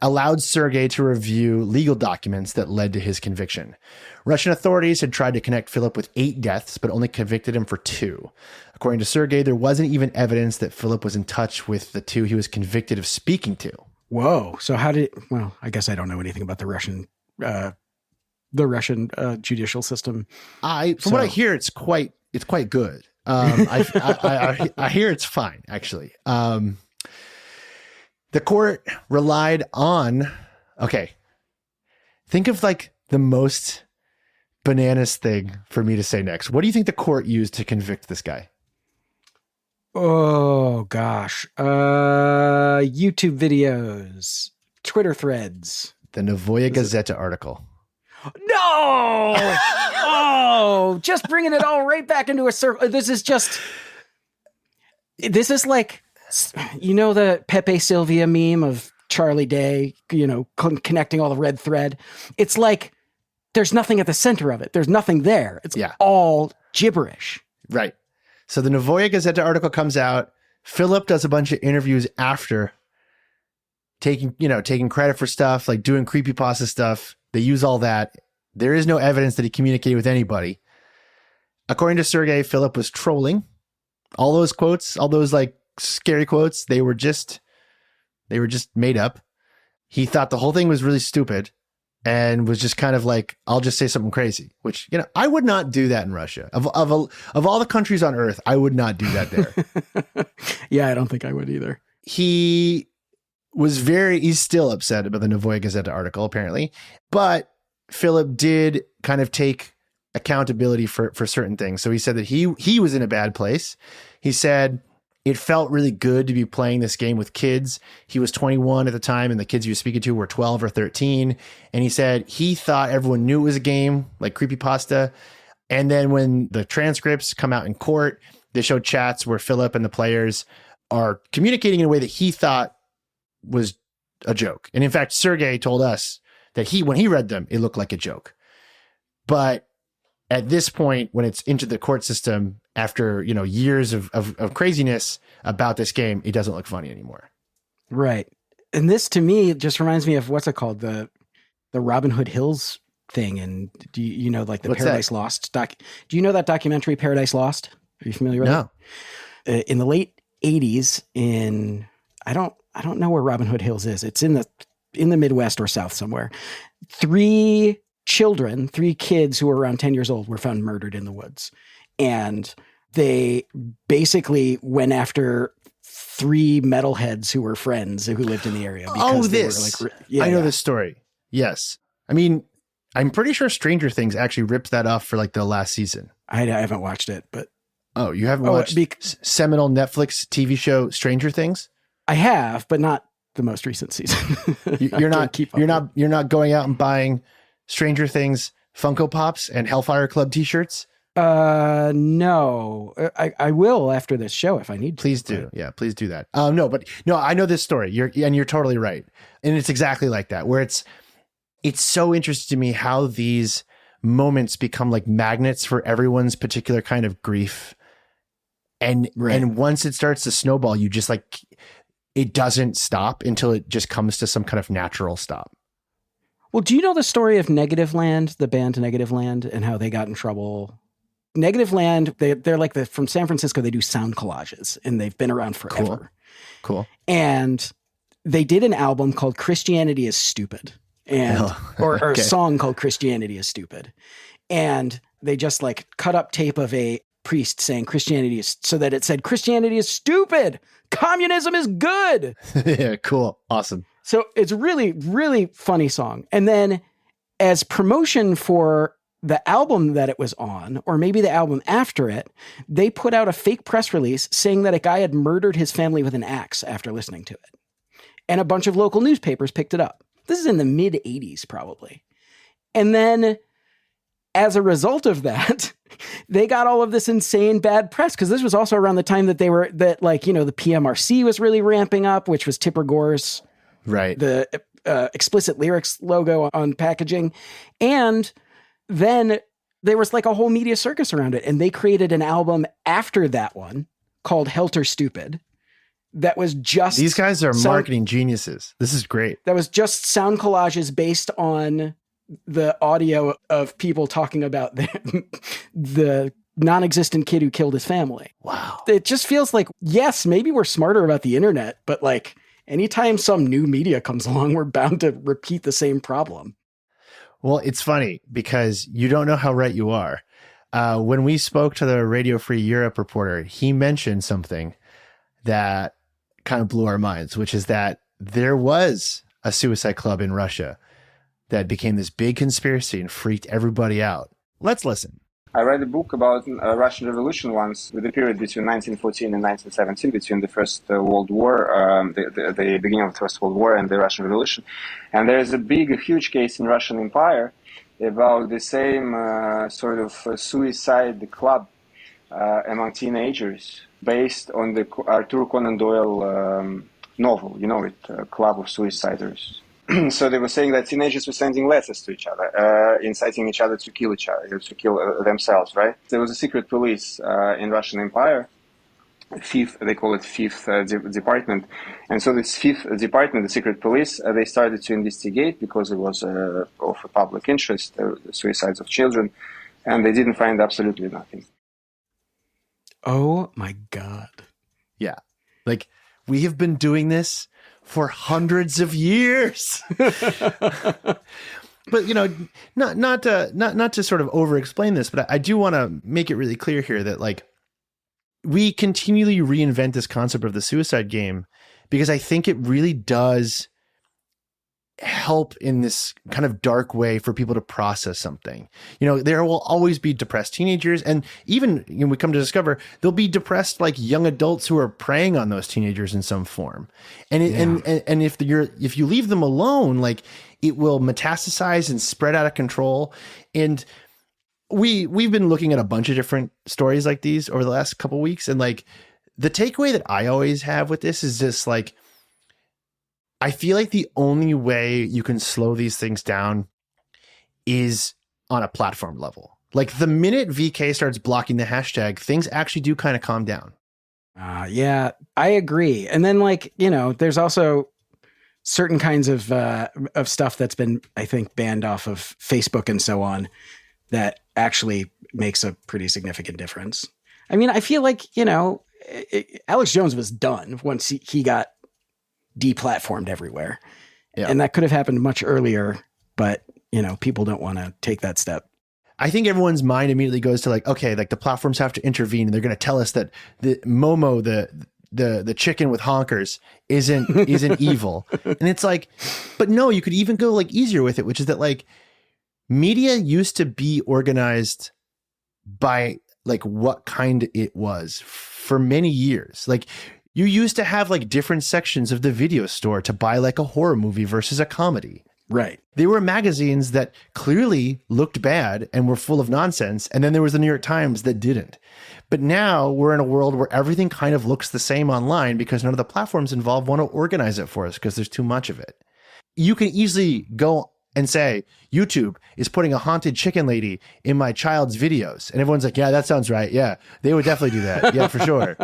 allowed Sergei to review legal documents that led to his conviction. Russian authorities had tried to connect Philip with 8 deaths, but only convicted him for 2. According to Sergei, there wasn't even evidence that Philip was in touch with the 2 he was convicted of speaking to.
Whoa. So well, I guess I don't know anything about the Russian judicial system.
From what I hear, it's quite good. I hear it's fine, actually. The court relied on, okay, think of like the most bananas thing for me to say next. What do you think the court used to convict this guy?
Oh, gosh. YouTube videos, Twitter threads.
The Novoya Gazeta article.
No! Oh, just bringing it all right back into a circle. This is like, you know, the Pepe Sylvia meme of Charlie Day, you know, connecting all the red thread. It's like there's nothing at the center of it. There's nothing there. It's all gibberish.
Right. So the Novoya Gazeta article comes out. Philip does a bunch of interviews after, taking credit for stuff, like doing creepypasta stuff. They use all that. There is no evidence that he communicated with anybody. According to Sergei, Philip was trolling. All those quotes, all those like scary quotes, they were just made up. He thought the whole thing was really stupid and was just kind of like, I'll just say something crazy, which, you know, I would not do that in Russia. Of all the countries on earth, I would not do that there.
Yeah, I don't think I would either.
He's still upset about the Novoya Gazeta article, apparently, but Philip did kind of take accountability for certain things. So he said that he was in a bad place. He said it felt really good to be playing this game with kids. He was 21 at the time, and the kids he was speaking to were 12 or 13. And he said he thought everyone knew it was a game, like creepypasta. And then when the transcripts come out in court, they show chats where Philip and the players are communicating in a way that he thought was a joke. And in fact, Sergey told us that when he read them, it looked like a joke. But at this point, when it's into the court system, after, years of craziness about this game, it doesn't look funny anymore.
Right. And this, to me, just reminds me of what's it called? The Robin Hood Hills thing. And do you know, like the
What's
Paradise
that?
Lost do you know that documentary Paradise Lost? Are you familiar with it? In the late 80s I don't know where Robin Hood Hills is. It's in the Midwest or South somewhere. 3 kids who were around 10 years old were found murdered in the woods. And they basically went after 3 metalheads who were friends who lived in the area. Because
I know this story. Yes. I mean, I'm pretty sure Stranger Things actually ripped that off for like the last season.
I haven't watched it, but...
Oh, you haven't watched seminal Netflix TV show Stranger Things?
I have, but not the most recent season.
You're not going out and buying Stranger Things Funko Pops and Hellfire Club t-shirts?
No. I will after this show if I need to.
Please do. Yeah, please do that. I know this story. You're totally right. And it's exactly like that, where it's so interesting to me how these moments become like magnets for everyone's particular kind of grief. And once it starts to snowball, you just like, it doesn't stop until it just comes to some kind of natural stop.
Well, do you know the story of Negative Land, the band Negative Land, and how they got in trouble? Negative Land, they're like from San Francisco, they do sound collages, and they've been around forever.
Cool.
And they did an album called Christianity is Stupid, and or a song called Christianity is Stupid. And they just like cut up tape of a priest saying Christianity is, so that it said Christianity is stupid, communism is good.
Yeah, cool. Awesome.
So it's really, really funny song. And then as promotion for the album that it was on, or maybe the album after it, they put out a fake press release saying that a guy had murdered his family with an axe after listening to it. And a bunch of local newspapers picked it up. This is in the mid 80s, probably. And then as a result of that, they got all of this insane bad press, because this was also around the time that the PMRC was really ramping up, which was Tipper Gore's,
right,
the explicit lyrics logo on packaging. And then there was like a whole media circus around it. And they created an album after that one called Helter Stupid. That was just... These guys are
marketing geniuses. This is great.
That was just sound collages based on the audio of people talking about the non-existent kid who killed his family.
Wow.
It just feels like, yes, maybe we're smarter about the internet, but like anytime some new media comes along, we're bound to repeat the same problem.
Well, it's funny because you don't know how right you are. When we spoke to the Radio Free Europe reporter, he mentioned something that kind of blew our minds, which is that there was a suicide club in Russia that became this big conspiracy and freaked everybody out. Let's listen.
I read a book about Russian Revolution once, with the period between 1914 and 1917, between the First World War, the beginning of the First World War and the Russian Revolution. And there is a huge case in Russian Empire about the same sort of suicide club among teenagers, based on the Arthur Conan Doyle novel, you know it, Club of Suiciders. So they were saying that teenagers were sending letters to each other, inciting each other to kill themselves, right? There was a secret police in Russian Empire, they call it Fifth Department. And so this Fifth Department, the secret police, they started to investigate because it was of a public interest, the suicides of children, and they didn't find absolutely nothing.
Oh my God.
Yeah. Like, we have been doing this for hundreds of years. But, not to sort of over explain this, but I do want to make it really clear here that like we continually reinvent this concept of the suicide game, because I think it really does help in this kind of dark way for people to process something. There will always be depressed teenagers, and even we come to discover there'll be depressed like young adults who are preying on those teenagers in some form. And if you leave them alone, like it will metastasize and spread out of control. And we've been looking at a bunch of different stories like these over the last couple of weeks, and like the takeaway that I always have with this is just like, I feel like the only way you can slow these things down is on a platform level. Like the minute VK starts blocking the hashtag, things actually do kind of calm down.
Yeah, I agree. And then like, there's also certain kinds of stuff that's been, I think, banned off of Facebook and so on that actually makes a pretty significant difference. I mean, I feel like, Alex Jones was done once he got deplatformed everywhere. Yeah. And that could have happened much earlier, but people don't want to take that step.
I think everyone's mind immediately goes to like, okay, like the platforms have to intervene and they're going to tell us that the Momo, the chicken with honkers isn't evil. And it's like, but no, you could even go like easier with it, which is that like media used to be organized by like what kind it was for many years. Like you used to have like different sections of the video store to buy like a horror movie versus a comedy.
Right.
There were magazines that clearly looked bad and were full of nonsense. And then there was the New York Times that didn't. But now we're in a world where everything kind of looks the same online because none of the platforms involved want to organize it for us because there's too much of it. You can easily go and say, YouTube is putting a haunted chicken lady in my child's videos. And everyone's like, yeah, that sounds right. Yeah, they would definitely do that. Yeah, for sure.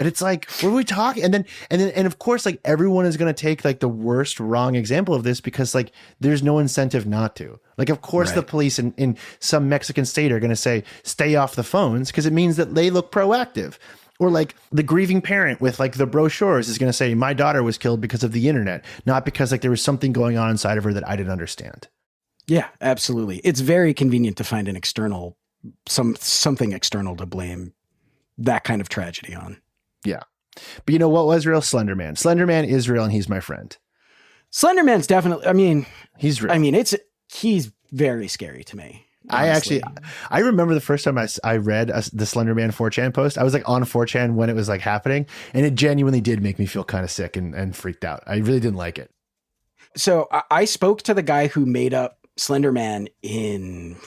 And it's like, what are we talking? And of course, like everyone is going to take like the worst wrong example of this because like there's no incentive not to. Like, of course, the police in some Mexican state are going to say, stay off the phones because it means that they look proactive. Or like the grieving parent with like the brochures is going to say, my daughter was killed because of the internet, not because like there was something going on inside of her that I didn't understand.
Yeah, absolutely. It's very convenient to find an external, something external to blame that kind of tragedy on.
Yeah. But you know what was real? Slenderman. Slenderman is real and he's my friend.
Slenderman's definitely, I mean,
he's real.
I mean, he's very scary to me. Honestly.
I remember the first time I read the Slenderman 4chan post. I was like on 4chan when it was like happening, and it genuinely did make me feel kind of sick and freaked out. I really didn't like it.
So I spoke to the guy who made up Slenderman in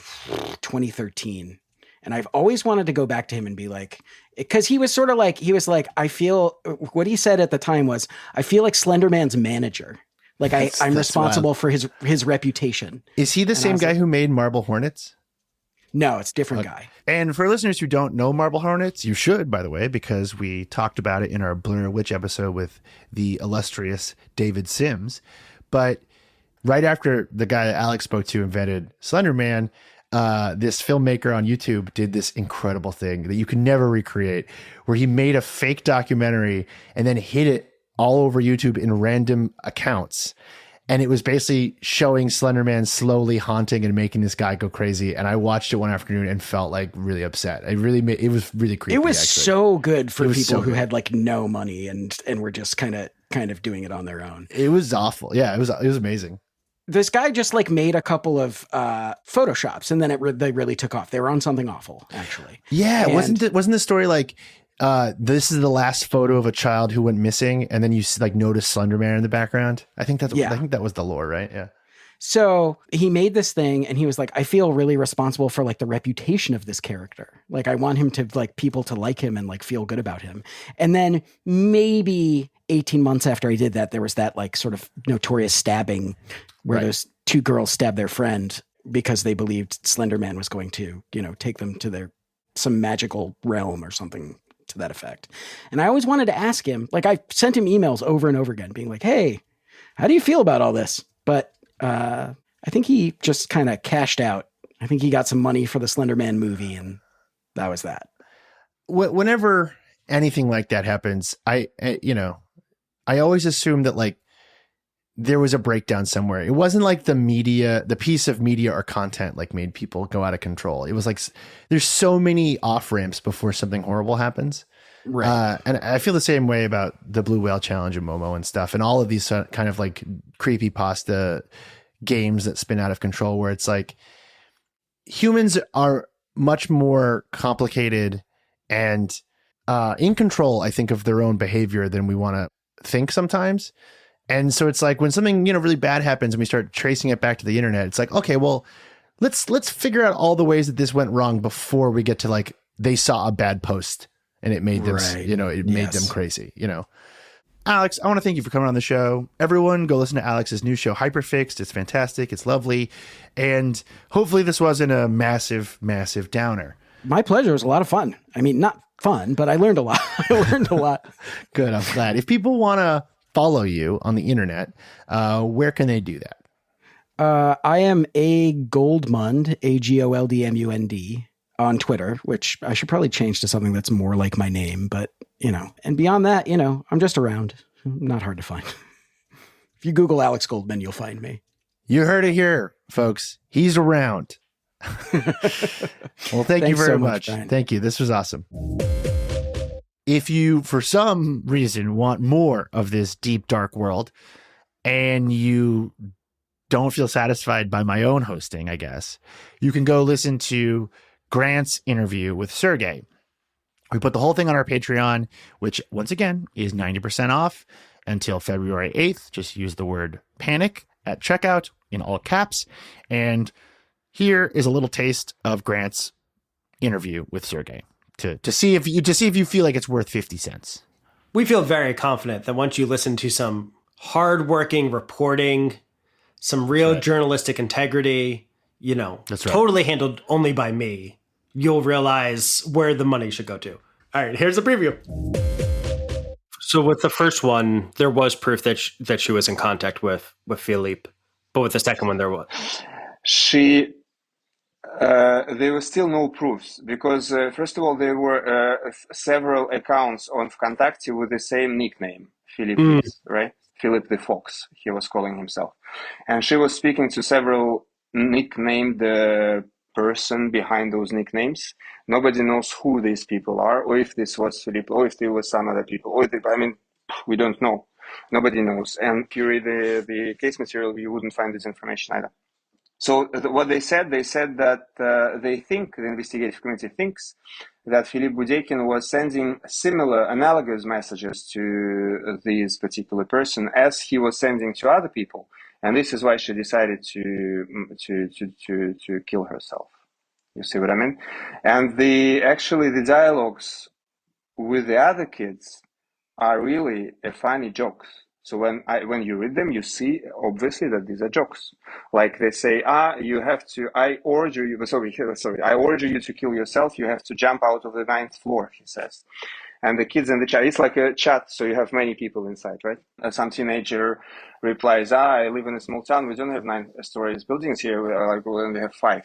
2013. And I've always wanted to go back to him and be like, because he was like, I feel, what he said at the time was, I feel like Slenderman's manager. Like I'm responsible wild. For his reputation.
Is he the same guy who made Marble Hornets?
No, it's a different guy.
And for listeners who don't know Marble Hornets, you should, by the way, because we talked about it in our Blair Witch episode with the illustrious David Sims. But right after the guy that Alex spoke to invented Slenderman, this filmmaker on YouTube did this incredible thing that you can never recreate, where he made a fake documentary and then hid it all over YouTube in random accounts. And it was basically showing Slenderman slowly haunting and making this guy go crazy. And I watched it one afternoon and felt like really upset. It was really creepy.
It was so good for people who had like no money and were just kind of doing it on their own.
It was awful. Yeah, it was amazing.
This guy just like made a couple of photoshops and then they really took off. They were on something awful, actually.
Yeah. And wasn't the story like, this is the last photo of a child who went missing, and then you like notice Slenderman in the background? I think that was the lore, right? Yeah.
So he made this thing and he was like, I feel really responsible for like the reputation of this character. Like I want him to like people to like him and like feel good about him. And then maybe 18 months after I did that, there was that like sort of notorious stabbing where those two girls stabbed their friend because they believed Slenderman was going to, take them to some magical realm or something to that effect. And I always wanted to ask him, like I sent him emails over and over again being like, hey, how do you feel about all this? But I think he just kind of cashed out. I think he got some money for the Slenderman movie and that was that.
Whenever anything like that happens, I always assume that like there was a breakdown somewhere. It wasn't like the piece of media or content like made people go out of control. It was like there's so many off ramps before something horrible happens.
Right.
And I feel the same way about the Blue Whale Challenge and Momo and stuff, and all of these kind of like creepypasta games that spin out of control, where it's like humans are much more complicated and in control, I think, of their own behavior than we want to think sometimes. And so it's like when something, really bad happens and we start tracing it back to the internet, it's like, okay, well, let's figure out all the ways that this went wrong before we get to like, they saw a bad post and it made them, made them crazy, Alex, I want to thank you for coming on the show. Everyone go listen to Alex's new show, Hyperfixed. It's fantastic. It's lovely. And hopefully this wasn't a massive, massive downer.
My pleasure. It was a lot of fun. I mean, not fun, but I learned a lot.
Good. I'm glad. If people want to follow you on the internet, where can they do that?
I am A Goldmund, AGOLDMUND on Twitter, which I should probably change to something that's more like my name, but and beyond that, I'm just around. Not hard to find. If you Google Alex Goldman, you'll find me.
You heard it here, folks. He's around. Well, thank you very much. Thank you. This was awesome. If you, for some reason, want more of this deep, dark world and you don't feel satisfied by my own hosting, I guess, you can go listen to Grant's interview with Sergey. We put the whole thing on our Patreon, which once again is 90% off until February 8th. Just use the word panic at checkout in all caps. And here is a little taste of Grant's interview with Sergey to see if you feel like it's worth 50 cents.
We feel very confident that once you listen to some hardworking reporting, some real journalistic integrity,
That's right.
Totally handled only by me, you'll realize where the money should go to. All right, here's a preview. So with the first one, there was proof that she was in contact with Philippe, but with the second one, there was.
There were still no proofs because, first of all, there were several accounts on Vkontakte with the same nickname, Philippe, right? Philip the Fox, he was calling himself. And she was speaking to several nicknamed person behind those nicknames. Nobody knows who these people are, or if this was Philippe, or if there was some other people. We don't know. Nobody knows. And if you read the case material, you wouldn't find this information either. So what they said that they think, the investigative committee thinks, that Philippe Budeikin was sending similar analogous messages to this particular person as he was sending to other people. And this is why she decided to kill herself. You see what I mean? And the dialogues with the other kids are really a funny jokes. So when you read them, you see obviously that these are jokes. Like they say, I order you to kill yourself. You have to jump out of the 9th floor, he says. And the kids in the chat, it's like a chat, so you have many people inside, right? Some teenager replies, I live in a small town. We don't have 9 stories buildings here. We only have 5.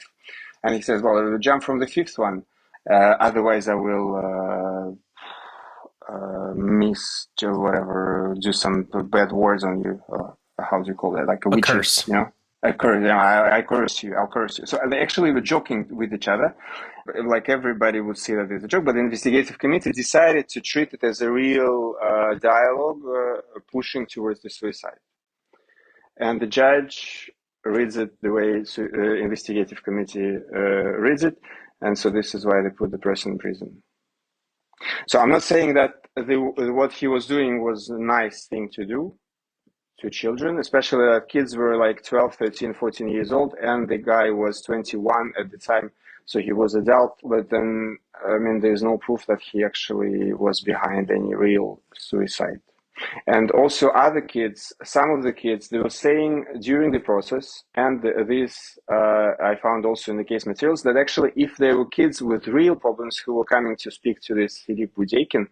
And he says, well, I will jump from the 5th one. Otherwise, I will do some bad words on you. How do you call that? Like a
curse.
A curse. I curse you. I'll curse you. So they actually were joking with each other. Like everybody would see that as a joke, but the investigative committee decided to treat it as a real dialogue pushing towards the suicide. And the judge reads it the way investigative committee reads it. And so this is why they put the person in prison. So I'm not saying that what he was doing was a nice thing to do to children, especially that kids were like 12, 13, 14 years old, and the guy was 21 at the time, so he was adult. But then, there's no proof that he actually was behind any real suicide. And also other kids, some of the kids, they were saying during the process, and this I found also in the case materials, that actually if there were kids with real problems who were coming to speak to this Philippe Budeikin,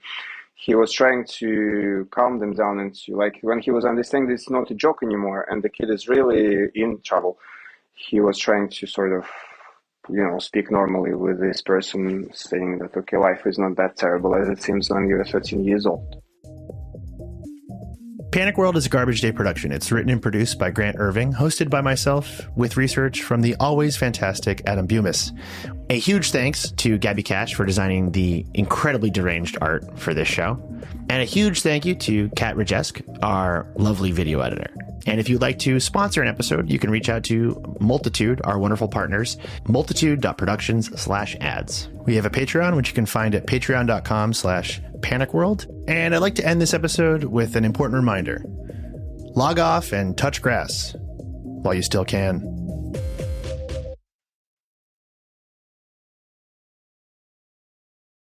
he was trying to calm them down and to, like, when he was understanding this is not a joke anymore and the kid is really in trouble, he was trying to sort of, speak normally with this person, saying that, okay, life is not that terrible as it seems when you're 13 years old.
Panic World is a Garbage Day production. It's written and produced by Grant Irving, hosted by myself, with research from the always fantastic Adam Bumas. A huge thanks to Gabby Cash for designing the incredibly deranged art for this show. And a huge thank you to Kat Rajesk, our lovely video editor. And if you'd like to sponsor an episode, you can reach out to Multitude, our wonderful partners, multitude.productions/ads. We have a Patreon, which you can find at patreon.com/panicworld. And I'd like to end this episode with an important reminder. Log off and touch grass while you still can.